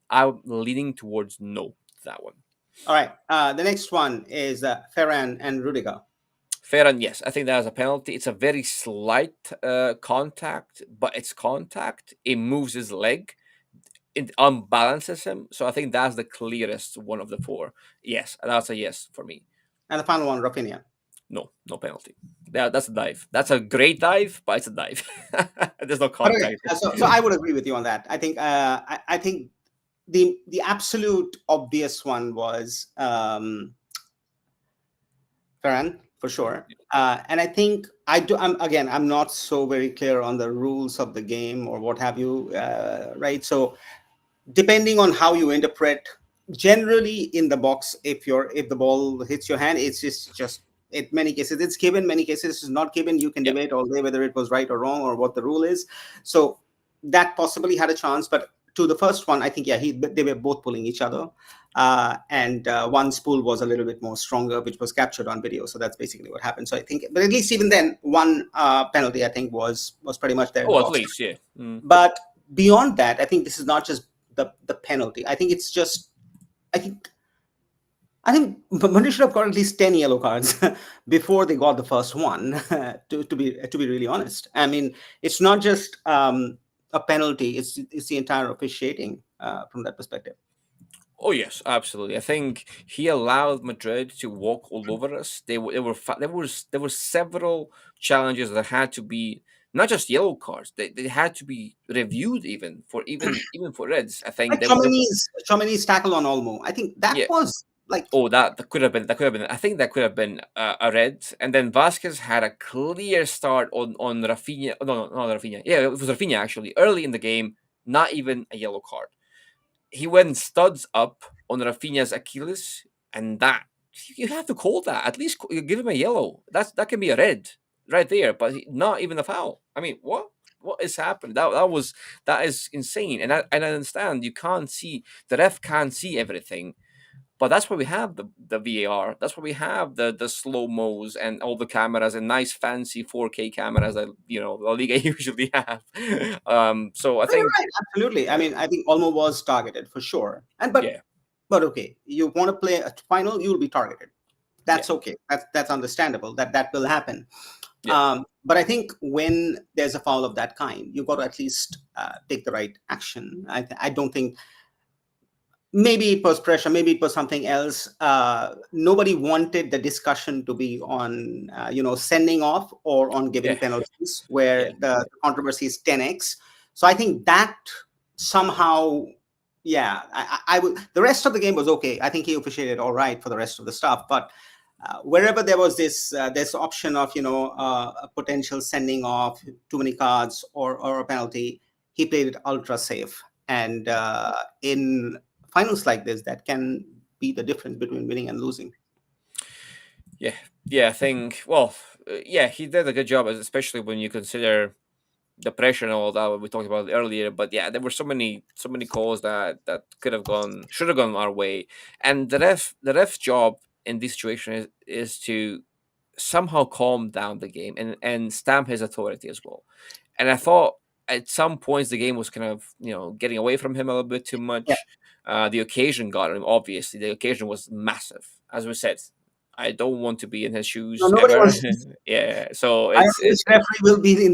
I'm leaning towards no to that one. All right. The next one is Ferran and Rudiger. Fair and yes, I think that is a penalty. It's a very slight contact, but it's contact. It moves his leg. It unbalances him. So I think that's the clearest one of the four. Yes, that's a yes for me. And the final one, Rafinha. No, no penalty. That's a dive. That's a great dive, but it's a dive. There's no But okay, contact. so I would agree with you on that. I think the absolute obvious one was Farhan, for sure. And I think I'm not so very clear on the rules of the game or what have you, right? So depending on how you interpret generally in the box, if the ball hits your hand, it's just in many cases it's given, many cases it's not given. You can Yeah. debate all day whether it was right or wrong or what the rule is. So that possibly had a chance, but to the first one, I think, yeah, they were both pulling each other. And one spool was a little bit more stronger, which was captured on video. So that's basically what happened. So I think, but at least even then, one penalty I think was pretty much there in the Oh, at box. least, yeah. But beyond that, I think this is not just the penalty. I think it's just, I think I think Madrid should have got at least 10 yellow cards before they got the first one. To be really honest, I mean, it's not just a penalty; it's the entire officiating from that perspective. Oh yes, absolutely. I think he allowed Madrid to walk all over us. There were several challenges that had to be not just yellow cards. They had to be reviewed even for reds. I think Like Chomini's tackle on Olmo, I think that yeah. was like, Oh, that could have been. I think that could have been a red. And then Vasquez had a clear start on Rafinha. No, no, not Rafinha. Yeah, it was Rafinha actually early in the game. Not even a yellow card. He went studs up on Rafinha's Achilles, and that you have to call that at least give him a yellow. That can be a red right there, but not even a foul. I mean, what is happening? That is insane, and I understand you can't see the ref can't see everything, but that's why we have the VAR. That's why we have the slow mos and all the cameras and nice fancy 4K cameras that La Liga usually have. So I oh, you're think right, absolutely. I yeah, mean, I think Olmo was targeted for sure, and yeah, but okay, you want to play a final, you'll be targeted. yeah, That's okay. That's understandable. That will happen. yeah, But I think when there's a foul of that kind, you've got to at least take the right action. I don't think, maybe it was pressure, maybe it was something else. Nobody wanted the discussion to be on, sending off or on giving yeah, penalties, where yeah, the controversy is 10x. So I think that somehow, yeah, I would. The rest of the game was okay. I think he officiated all right for the rest of the stuff, but wherever there was this option of a potential sending off, too many cards, or a penalty, he played it ultra safe. And in finals like this, that can be the difference between winning and losing. yeah, yeah. I think well, yeah, he did a good job, especially when you consider the pressure and all that we talked about earlier. But yeah, there were so many calls that could have gone should have gone our way, and the ref's job in this situation is to somehow calm down the game and stamp his authority as well. And I thought at some points the game was kind of getting away from him a little bit too Yeah. much. The occasion got him. Obviously, the occasion was massive, as we said. I don't want to be in his No, shoes nobody ever. wants. Yeah, so I don't know which it's referee will be in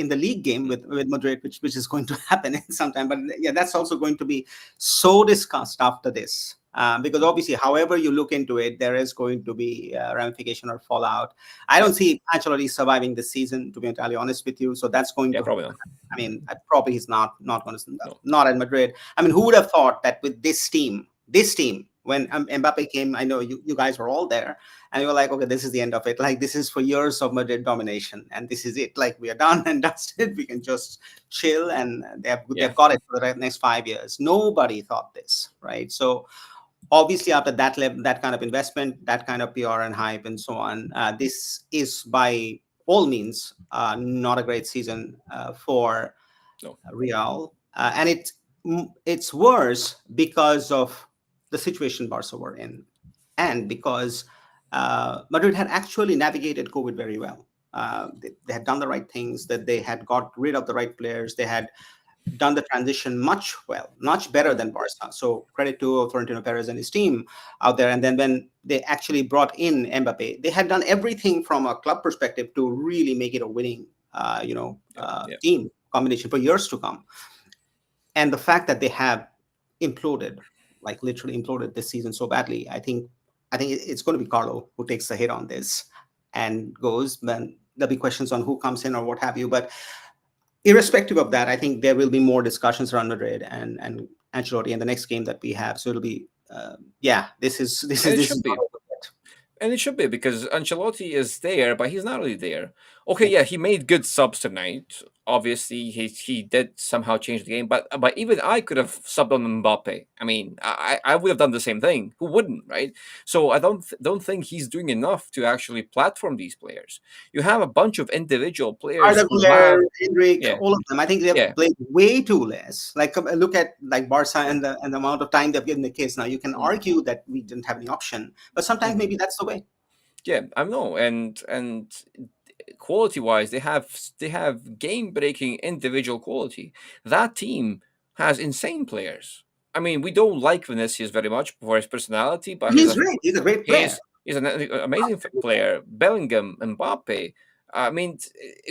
the league game with Madrid, which is going to happen in some time. But yeah, that's also going to be so discussed after this, because obviously, however you look into it, there is going to be ramification or fallout. I yeah, don't see Ancelotti surviving this season, to be entirely honest with you. So that's going yeah, to. probably not. I mean, probably he's not going to, No, not at Madrid. I mean, who would have thought that with this team, when Mbappe came, I know you guys were all there, and you were like, okay, this is the end of it. Like, this is for years of Madrid domination, and this is it. Like, we are done and dusted. We can just chill, and yeah, they've got it for the next 5 years. Nobody thought this, right? So obviously, after that level, that kind of investment, that kind of PR and hype and so on, this is by all means not a great season for no, Real, and it's worse because of the situation Barca were in, and because Madrid had actually navigated COVID very well. They had done the right things, that they had got rid of the right players, they had done the transition much better mm, than Barca. So credit to Florentino Perez and his team out there. And then when they actually brought in Mbappe, they had done everything from a club perspective to really make it a winning, yeah, yeah, team combination for years to come. And the fact that they have imploded, like literally imploded this season so badly, I think it's going to be Carlo who takes the hit on this and goes. Then there'll be questions on who comes in or what have you. But irrespective of that, I think there will be more discussions around Madrid and Ancelotti in the next game that we have. So it'll be, yeah, this is this and is it this is should not be. over yet. And it should be because Ancelotti is there, but he's not really there. Okay, Yeah. yeah, he made good subs tonight. obviously he did somehow change the game, but even I could have subbed on Mbappe. I mean, I would have done the same thing. Who wouldn't, right? So I don't think he's doing enough to actually platform these players. You have a bunch of individual players Arda who have, Güler, Hendrik, yeah, all of them. I think they have yeah, played way too less. Like look at like Barca and the amount of time they've given the case. Now you can mm, argue that we didn't have any option, but sometimes mhm. maybe that's the way. Yeah, I know, and quality wise, they have game breaking individual quality. That team has insane players. I mean, we don't like Vinicius very much for his personality, but He's great. He's a great player. he's an amazing player. Bellingham, Mbappe. I mean,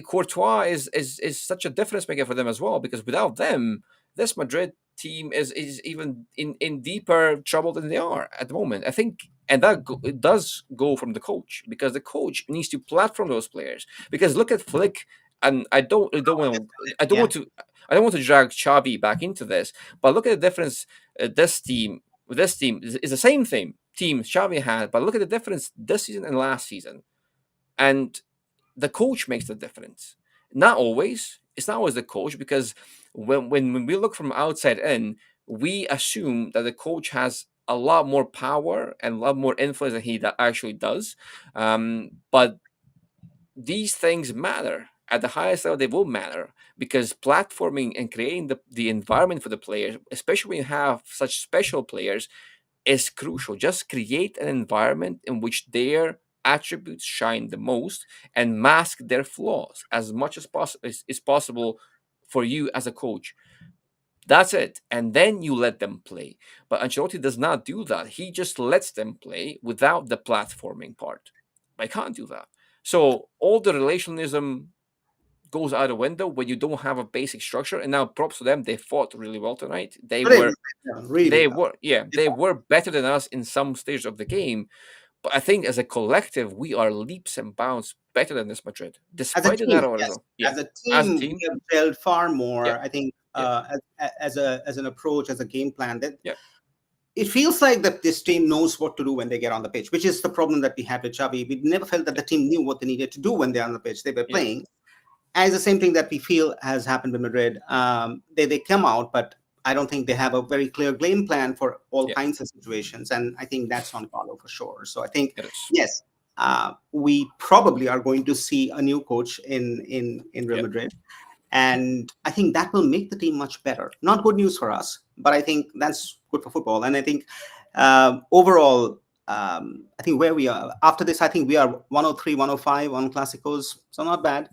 Courtois is such a difference maker for them as well, because without them, this Madrid team is even in deeper trouble than they are at the moment. I think, and it does go from the coach, because the coach needs to platform those players. Because look at Flick, and I don't want to I don't Yeah, want to I don't want to drag Xavi back into this, but look at the difference. This team is the same team Xavi had, but look at the difference this season and last season. And the coach makes the difference. Not always. It's not always the coach, because when we look from outside in, we assume that the coach has a lot more power and a lot more influence than he actually does. But these things matter. At the highest level, they will matter, because platforming and creating the environment for the players, especially when you have such special players, is crucial. Just create an environment in which their attributes shine the most and mask their flaws as much as possible for you as a coach. That's it. And then you let them play. But Ancelotti does not do that. He just lets them play without the platforming part. I can't do that. So all the relationism goes out the window when you don't have a basic structure. And now props to them, they fought really well tonight. really, yeah, really well. They were better than us in some stages of the game. But I think as a collective, we are leaps and bounds better than this Madrid, As a despite the team, narrow yes, result. Yeah, as a as a team, team, we have gelled far yeah, more. I think yeah, as an approach, as a game plan, that yeah, it feels like that this team knows what to do when they get on the pitch, which is the problem that we had with Xavi. We never felt that yeah, the team knew what they needed to do when they're on the pitch. They were yeah, playing. And it's the same thing that we feel has happened with Madrid. They come out, but I don't think they have a very clear game plan for all yeah. kinds of situations. And I think that's on Carlo for sure. So I think, It is. yes, we probably are going to see a new coach in Real Yeah, Madrid. And I think that will make the team much better. Not good news for us, but I think that's good for football. And I think overall, I think where we are after this, I think we are 103, 105 on Clásicos. So not bad.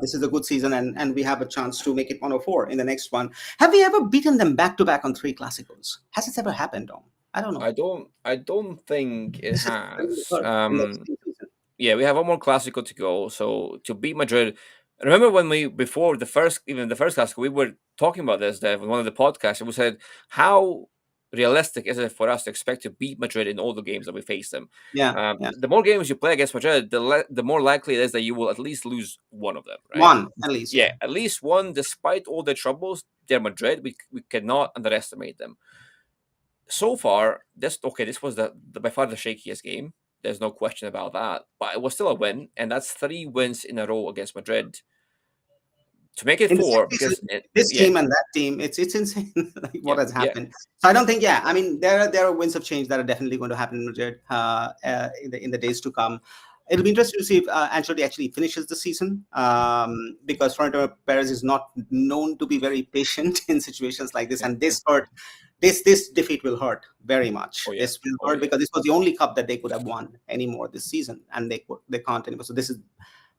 This is a good season, and we have a chance to make it 104 in the next one. Have we ever beaten them back to back on three Clásicos? Has this ever happened, Dom? I don't know. I don't think it This is the has. third in the same season. Yeah, we have one more Clasico to go. So to beat Madrid, remember when we before the first even the first Clasico, we were talking about this, Dev, in one of the podcasts, and we said how realistic is it for us to expect to beat Madrid in all the games that we face them? Yeah, yeah. The more games you play against Madrid, the more likely it is that you will at least lose one of them, right? One at least. Yeah, Yeah. at least one. Despite all the troubles, they're Madrid. We cannot underestimate them. So far, this was the by far the shakiest game. There's no question about that. But it was still a win, and that's 3 wins in a row against Madrid to make it In the same four. season, Because this yeah, team and that team, it's insane like what yeah, has yeah, happened. So I don't think, yeah, I mean there are winds of change that are definitely going to happen in Madrid in the days to come. It'll be interesting to see if Ancelotti actually finishes the season because Florentino Perez is not known to be very patient in situations like this, and this hurt. This defeat will hurt very much. oh yeah, This will oh hurt yeah, because this was the only cup that they could have won anymore this season, and they can't anymore. So this is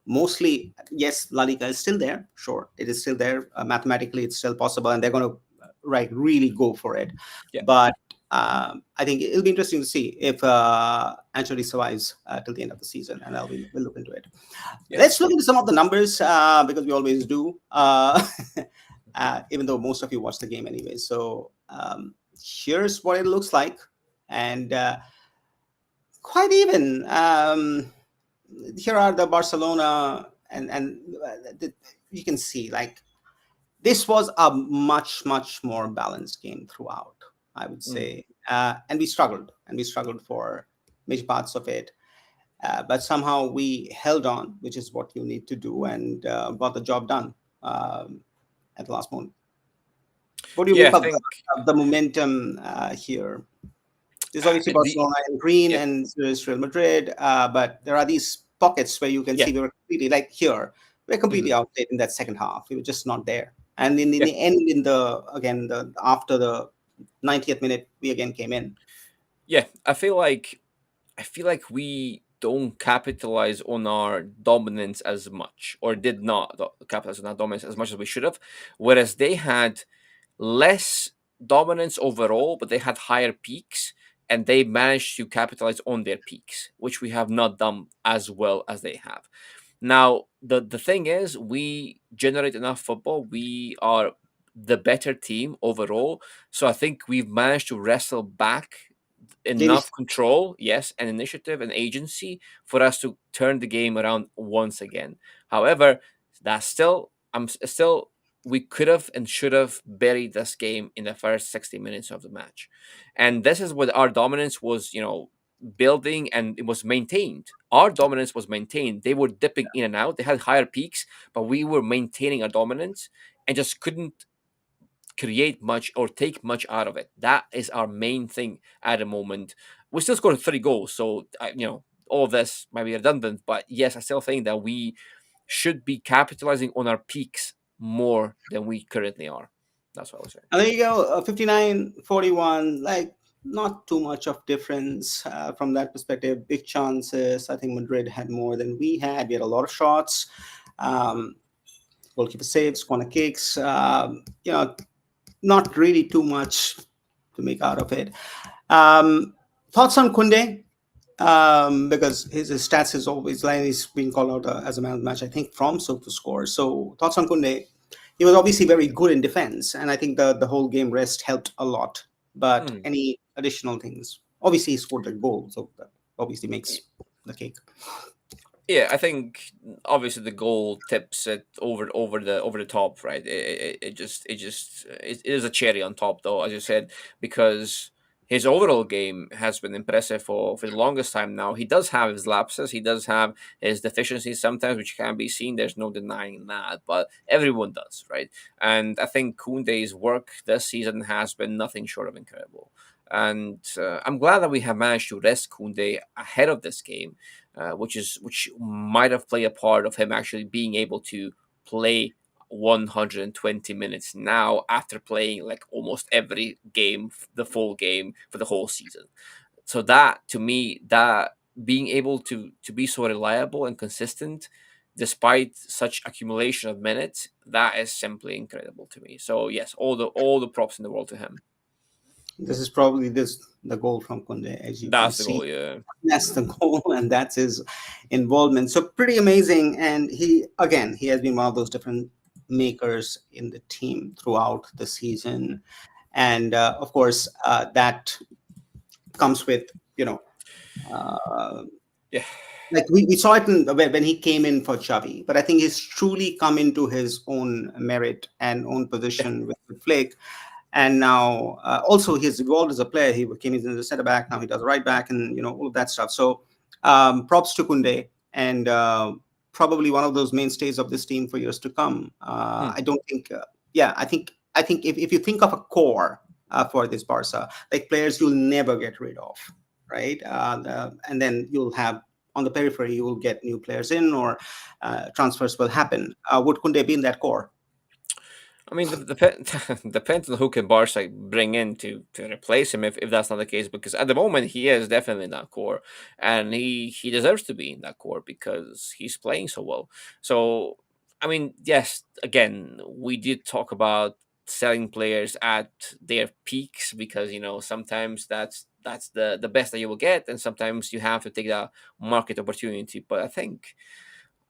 mostly, yes, La Liga is still there. Sure, it is still there. Mathematically, it's still possible, and they're going to really go for it. yeah, But I think it'll be interesting to see if Ancelotti survives till the end of the season, and we'll look into it. yeah, Let's look into some of the numbers because we always do, even though most of you watch the game anyway. So here's what it looks like, and quite even. Here are the Barcelona, and you can see like this was a much more balanced game throughout. I would mm, say, and we struggled for major parts of it, but somehow we held on, which is what you need to do, and got the job done. um, at the last moment. What do you Yeah, make I think of the momentum here? There's obviously the Barcelona in green yeah. and there's Real Madrid, but there are these pockets where you can Yeah. see we were completely, like here, we're completely Mhm. outplayed in that second half. We were just not there. And in Yeah. the end, in the again, the after the 90th minute, we again came in. Yeah. I feel like we don't capitalize on our dominance as much, or did not capitalize on our dominance as much as we should have. Whereas they had less dominance overall, but they had higher peaks, and they managed to capitalize on their peaks, which we have not done as well as they have. Now, the thing is, we generate enough football. We are the better team overall. So I think we've managed to wrestle back Maybe enough control, yes, and initiative and agency for us to turn the game around once again. However, that's still still we could have and should have buried this game in the first 60 minutes of the match. And this is what our dominance was, building, and it was maintained. Our dominance was maintained. They were dipping in and out. They had higher peaks, but we were maintaining our dominance and just couldn't create much or take much out of it. That is our main thing at the moment. We still scored 3 goals, so all of this might be redundant, but yes, I still think that we should be capitalizing on our peaks more than we currently are. That's what I was saying. and there you go, 59-41. Like not too much of difference from that perspective. Big chances. I think Madrid had more than we had. We had a lot of shots. Um, Goalkeeper saves, corner kicks. Not really too much to make out of it. Thoughts on Kounde? Because his stats is always like he's been called out as a man of the match, I think, from SofaScore. So thoughts on Kounde? He was obviously very good in defense, and I think the whole game rest helped a lot. But Hmm. any additional things? Obviously, he scored a goal, so that obviously makes the cake. Yeah, I think obviously the goal tips it over the top, right? It is a cherry on top, though, as you said, because his overall game has been impressive for the longest time now. He does have his lapses, he does have his deficiencies sometimes, which can be seen. There's no denying that, but everyone does, right? And I think Kounde's work this season has been nothing short of incredible. And I'm glad that we have managed to rest Kounde ahead of this game, which might have played a part of him actually being able to play 120 minutes now after playing like almost every game, the full game for the whole season. So that to me, that being able to be so reliable and consistent despite such accumulation of minutes, that is simply incredible to me. So yes, all the props in the world to him. This is probably this the goal from Kunde, as you can That's the see. goal, yeah. That's the goal, and that's his involvement. So pretty amazing. And he has been one of those different makers in the team throughout the season. And of course, that comes with, you know, uh, Yeah. like we saw it when he came in for Xavi, but I think he's truly come into his own merit and own Yeah. position with Flick. And now also he's evolved as a player. He came in as a center back, now he does right back, and all of that stuff. So props to Kunde, and probably one of those mainstays of this team for years to come. Hmm. I don't think yeah, I think if you think of a core for this Barca, like players you'll never get rid of, right? And then you'll have on the periphery you will get new players in, or transfers will happen. Would Kunde be in that core? I mean, depends on who can Barca bring in to replace him if that's not the case. Because at the moment he is definitely in that core, and he deserves to be in that core because he's playing so well. So I mean, yes, again, we did talk about selling players at their peaks because sometimes that's the best that you will get, and sometimes you have to take that market opportunity. But I think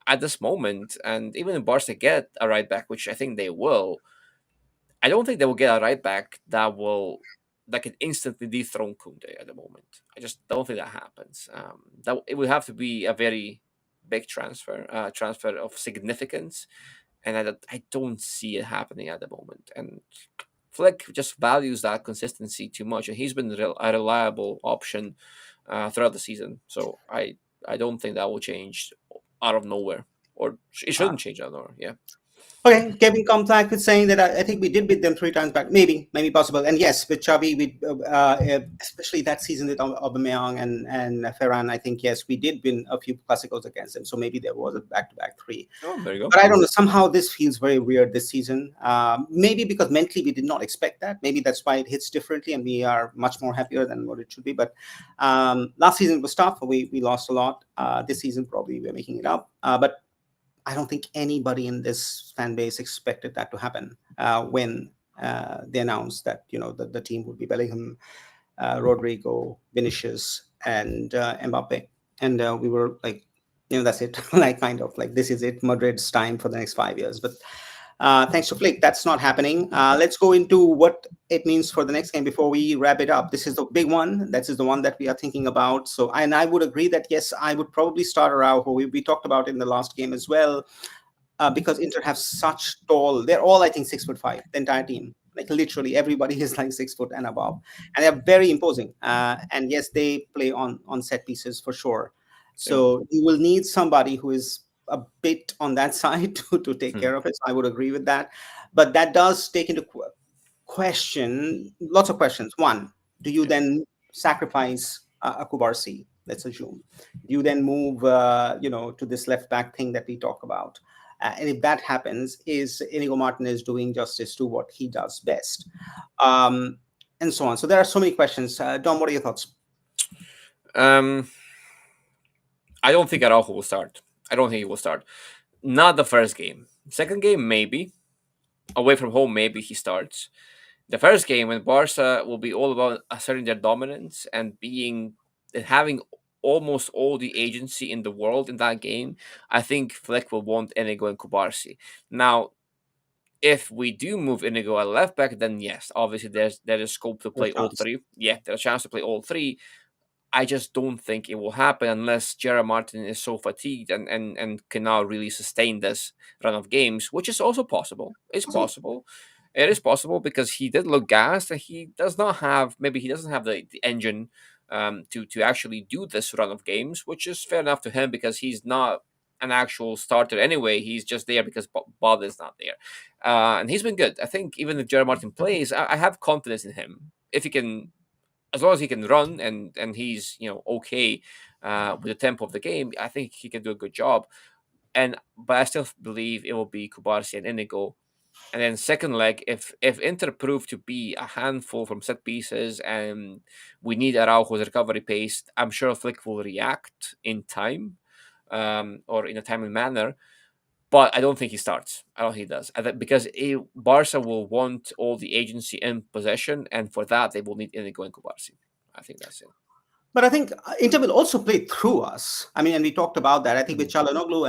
at this moment, and even if Barca get a right back, which I think they will, I don't think they will get a right back that can instantly dethrone Kounde at the moment. I just don't think that happens. That it would have to be a very big transfer of significance, and I don't see it happening at the moment. And Flick just values that consistency too much, and he's been a reliable option throughout the season. So I don't think that will change out of nowhere, or it Uh, shouldn't change out of nowhere. Yeah. Okay, Kevin comes back with saying that I think we did beat them 3 times back. Maybe possible. And yes, with Xavi, especially that season with Aubameyang and Ferran, I think yes, we did win a few Clásicos against them. So maybe there was a back-to-back three. Oh, there you go. But I don't know. Somehow this feels very weird this season. Maybe because mentally we did not expect that. Maybe that's why it hits differently, and we are much more happier than what it should be. But last season was tough. We lost a lot. This season probably we're making it up. But I don't think anybody in this fan base expected that to happen when they announced that the team would be Bellingham, Rodrigo, Vinicius, and Mbappe, and we were like, that's it, like kind of like this is it, Madrid's time for the next 5 years. But thanks to Flick, that's not happening. Let's go into what it means for the next game before we wrap it up. This is the big one. This is the one that we are thinking about. So, and I would agree that yes, I would probably start Araujo. We talked about it in the last game as well, because Inter have such tall. They're all, I think, 6'5". The entire team, like literally everybody is like 6 foot and above, and they're very imposing. And yes, they play on set pieces for sure. Yeah. So you will need somebody who is a bit on that side to take Hmm. care of it. So I would agree with that, but that does take into question lots of questions. One, do you Yeah. then sacrifice a Kubarsi? Let's assume. Do you then move, to this left back thing that we talk about? And if that happens, is Inigo Martinez doing justice to what he does best? Um, and so on. So there are so many questions. Dom, what are your thoughts? Um, I don't think Araujo will start. I don't think he will start. Not the first game. Second game, maybe. Away from home, maybe he starts. The first game, when Barca will be all about asserting their dominance and and having almost all the agency in the world in that game, I think Fleck will want Inigo and Kubarsi. Now, if we do move Inigo at left back, then yes, obviously there is scope to Your play all chance. three. Yeah, there's a chance to play all three. I just don't think it will happen unless Gerard Martin is so fatigued and cannot really sustain this run of games, which is also possible. It's possible. It is possible because he did look gassed and he does not have, maybe he doesn't have the engine to actually do this run of games, which is fair enough to him because he's not an actual starter anyway. He's just there because Bob is not there. And he's been good. I think even if Gerard Martin plays, I have confidence in him. If he can, as long as he can run and he's okay with the tempo of the game, I think he can do a good job. But I still believe it will be Kubarsi and Inigo. And then second leg, if Inter prove to be a handful from set pieces and we need Araujo's recovery pace, I'm sure Flick will react in time, or in a timely manner. But I don't think he starts. I don't think he does. Because Barca will want all the agency in possession, and for that they will need Inigo and Kubarsi. I think that's it. But I think Inter will also play through us. I mean, and we talked about that. I think with Mhm. Çalhanoğlu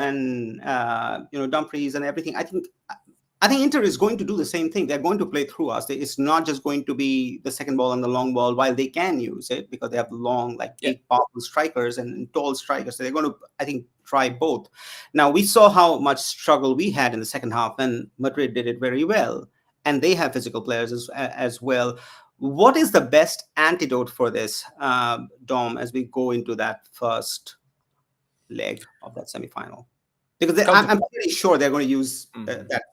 and Dumfries and everything, I think Inter is going to do the same thing. They're going to play through us. It's not just going to be the second ball and the long ball, while they can use it because they have long, like Yeah. big, powerful strikers and tall strikers. So they're going to, I think, try both. Now, we saw how much struggle we had in the second half, and Madrid did it very well. And they have physical players as well. What is the best antidote for this, Dom, as we go into that first leg of that semifinal? Because Counter. I'm pretty sure they're going to use Mhm. that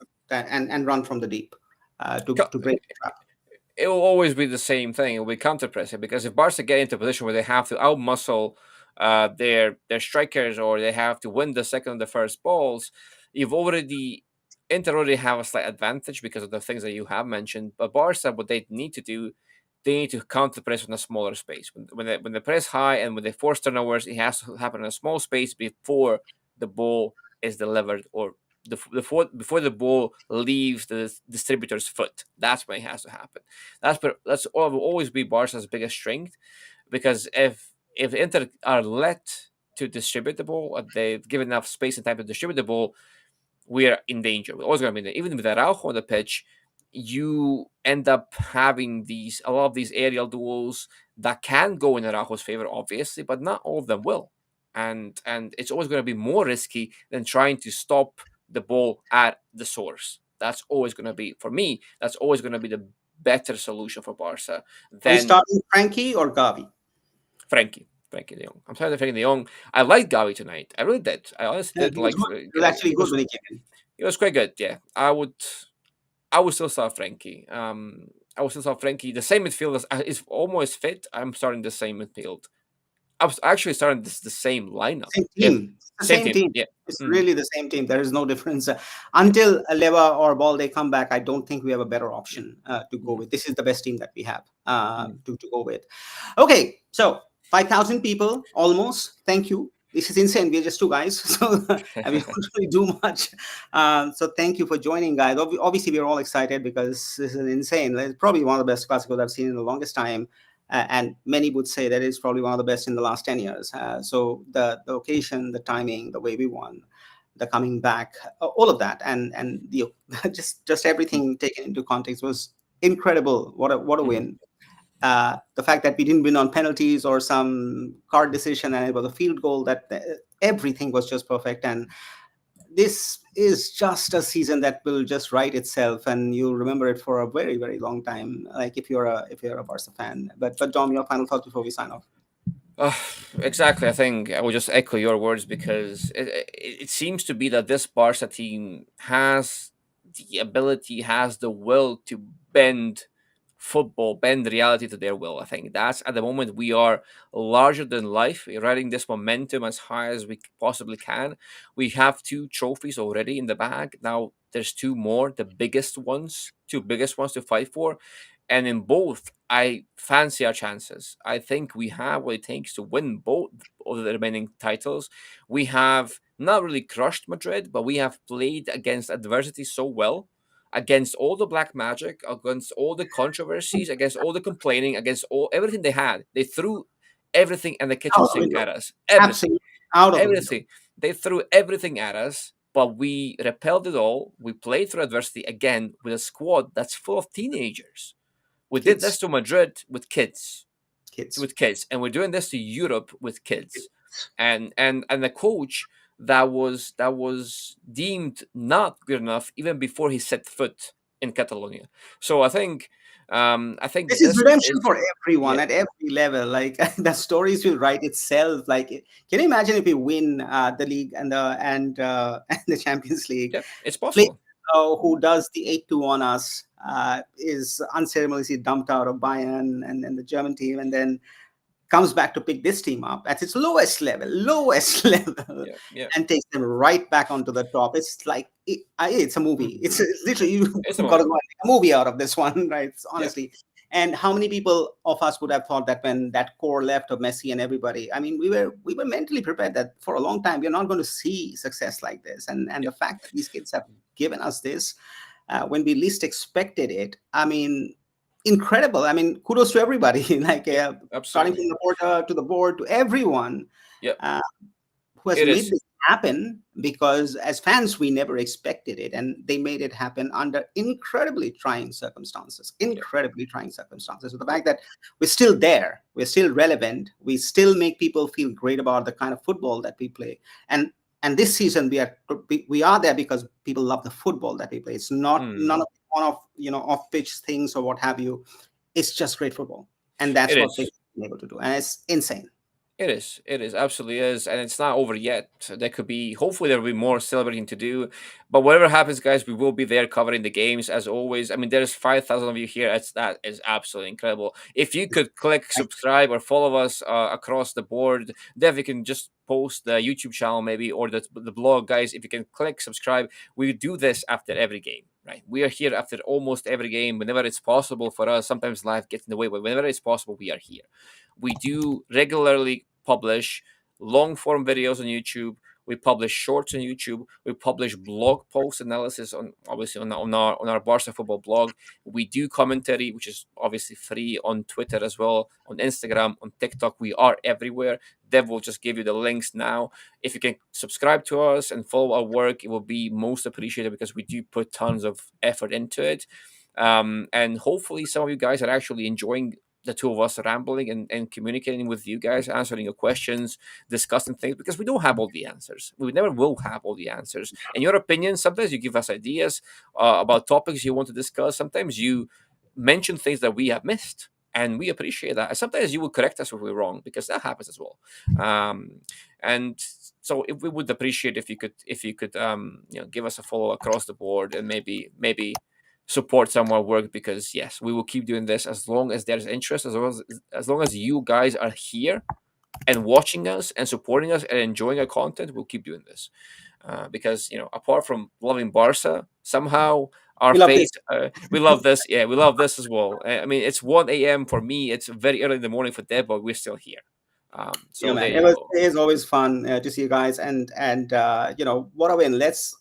and run from the deep Co- to break the trap. it will always be the same thing. It will be counter pressing because if Barca get into a position where they have to outmuscle their strikers or they have to win the second and the first balls, you've already Inter already have a slight advantage because of the things that you have mentioned. But Barca, what they need to do, they need to counter press in a smaller space. When they press high and when they force turnovers, it has to happen in a small space before the ball is delivered or before the ball leaves the distributor's foot. That's when it has to happen. Will always be Barca's biggest strength because if Inter are let to distribute the ball, they give enough space and time to distribute the ball, we are in danger. We're always going to be in danger. Even with Araujo on the pitch, you end up having a lot of these aerial duels that can go in Araujo's favor, obviously, but not all of them will. And it's always going to be more risky than trying to stop the ball at the source. That's always going to be, for me, that's always going to be the better solution for Barca Are you than starting Frankie or Gavi? Frankie. Frankie de Jong. I'm sorry, Frankie de Jong. I liked Gavi tonight. I really did. I honestly Yeah, did he was like. good. He was actually He good was when he came in. It was quite good. Yeah, I would still start Frankie. I would still start Frankie. The same midfield is almost fit. I'm starting the same midfield. I was actually starting the same lineup. Same If team. It's the same same team, team. yeah, It's mm, really the same team. There is no difference. yeah, Until Leva or Balde come back, I don't think we have a better mm, option to go mm, with. This is the best team that we have mm. to go with. Okay, so 5,000 people almost. Thank you. This is insane. We're just two guys, so and we don't really do much. So thank you for joining, guys. Obviously, we're all excited because this is insane. It's probably one of the best classicals I've seen in the longest time, and many would say that it's probably one of the best in the last 10 years. So the occasion, the timing, the way we won, the coming back, all of that, and the just everything taken into context was incredible. What a Mhm. win. The fact that we didn't win on penalties or some card decision and it was a field goal, that everything was just perfect. And this is just a season that will just write itself, and you'll remember it for a very, very long time. Like if you're a Barca fan. But Dom, your final thoughts before we sign off. Uh, exactly. I think I will just echo your words because it seems to be that this Barca team has the ability, has the will to bend football, bend reality to their will. I think that's at the moment we are larger than life. We're riding this momentum as high as we possibly can. We have two trophies already in the bag. Now there's two more, the biggest ones, two biggest ones to fight for. And in both, I fancy our chances. I think we have what it takes to win both of the remaining titles. We have not really crushed Madrid, but we have played against adversity so well, against all the black magic, against all the controversies, against all the complaining, against all everything they had. They threw everything in the kitchen Out the sink window. at us. Everything, Absolutely out of the window. everything. They threw everything at us, but we repelled it all. We played through adversity again with a squad that's full of teenagers. We did this Kids, to Madrid with kids, kids. and we're doing this to Europe with kids, and the coach that was deemed not good enough even before he set foot in Catalonia. So I think This is this redemption is for everyone yeah, at every level. Like the stories will write itself. Like, can you imagine if we win the league and and the Champions League? yeah, it's Play possible. who does the 8-2 on us is unceremoniously dumped out of Bayern and the German team, and then comes back to pick this team up at its lowest level, Yeah, yeah, and takes them right back onto the top. It's like it's a movie. It's literally you it's a got to movie. go and make a movie out of this one, right? Yeah, Honestly. And how many people of us would have thought that when that core left of Messi and everybody? I mean, we were mentally prepared that for a long time we're not going to see success like this, and yeah, the fact that these kids have given us this when we least expected it. I mean, incredible. I mean, kudos to everybody. Like yeah, starting absolutely. from the porter to the board to everyone Yep, uh, who has it made is. this happen. Because as fans, we never expected it, and they made it happen under incredibly trying circumstances. Yep, Incredibly trying circumstances. So the yep. fact that we're still there, we're still relevant, we still make people feel great about the kind of football that we play, and and this season we are there because people love the football that we play. It's not Mm, none of one of off pitch things or what have you. It's just great football, and that's it what they've is. been able to do, and it's insane. It is. It is. Absolutely is. And it's not over yet. There could be, hopefully, there will be more celebrating to do. But whatever happens, guys, we will be there covering the games as always. I mean, there's 5,000 of you here. That is absolutely incredible. If you could click Thank subscribe or follow us across the board, Dev, you can just post the YouTube channel maybe or the blog, guys. If you can click subscribe, we do this after every game. Right, we are here after almost every game whenever it's possible for us. Sometimes life gets in the way, but whenever it's possible, we are here. We do regularly publish long form videos on YouTube. We publish shorts on YouTube. We publish blog post analysis on obviously on our Barca football blog. We do commentary, which is obviously free on Twitter as well, on Instagram, on TikTok. We are everywhere. Dev will just give you the links now. If you can subscribe to us and follow our work, it will be most appreciated because we do put tons of effort into it. And hopefully, some of you guys are actually enjoying the two of us rambling and communicating with you guys, answering your questions, discussing things, because we don't have all the answers. We never will have all the answers. And your opinion, sometimes you give us ideas about topics you want to discuss. Sometimes you mention things that we have missed. and we appreciate that. And sometimes you will correct us if we're wrong, because that happens as well. And so if we would appreciate if you could give us a follow across the board, and maybe support some of our work, because yes, we will keep doing this as long as there's interest, as long as you guys are here and watching us and supporting us and enjoying our content. We'll keep doing this, because apart from loving Barca, somehow our We love this. faith, we love this. Yeah, we love this as well. I mean, it's 1 a.m. for me. It's very early in the morning for Deb, but we're still here. Yeah, So man. there It you was go. it is always fun to see you guys, and what a win. Let's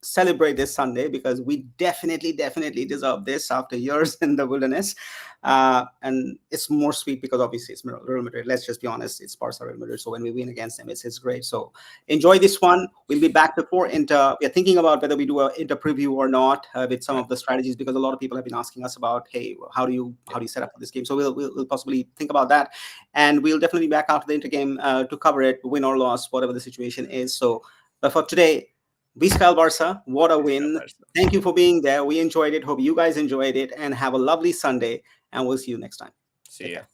celebrate this Sunday because we definitely deserve this after years in the wilderness. And it's more sweet because obviously it's Real Madrid. Let's just be honest, it's Barca Real Madrid. So when we win against them, it's great. So enjoy this one. We'll be back before Inter. We're thinking about whether we do a Inter preview or not with some Right. of the strategies, because a lot of people have been asking us about, hey, how do you set up for this game? So we'll possibly think about that, and we'll definitely be back after the Inter game to cover it, win or loss, whatever the situation is. So, but for today, Vizca Barca, what a It's got win. Barca. Thank you for being there. We enjoyed it. Hope you guys enjoyed it, and have a lovely Sunday. And we'll see you next time. See Take ya. care.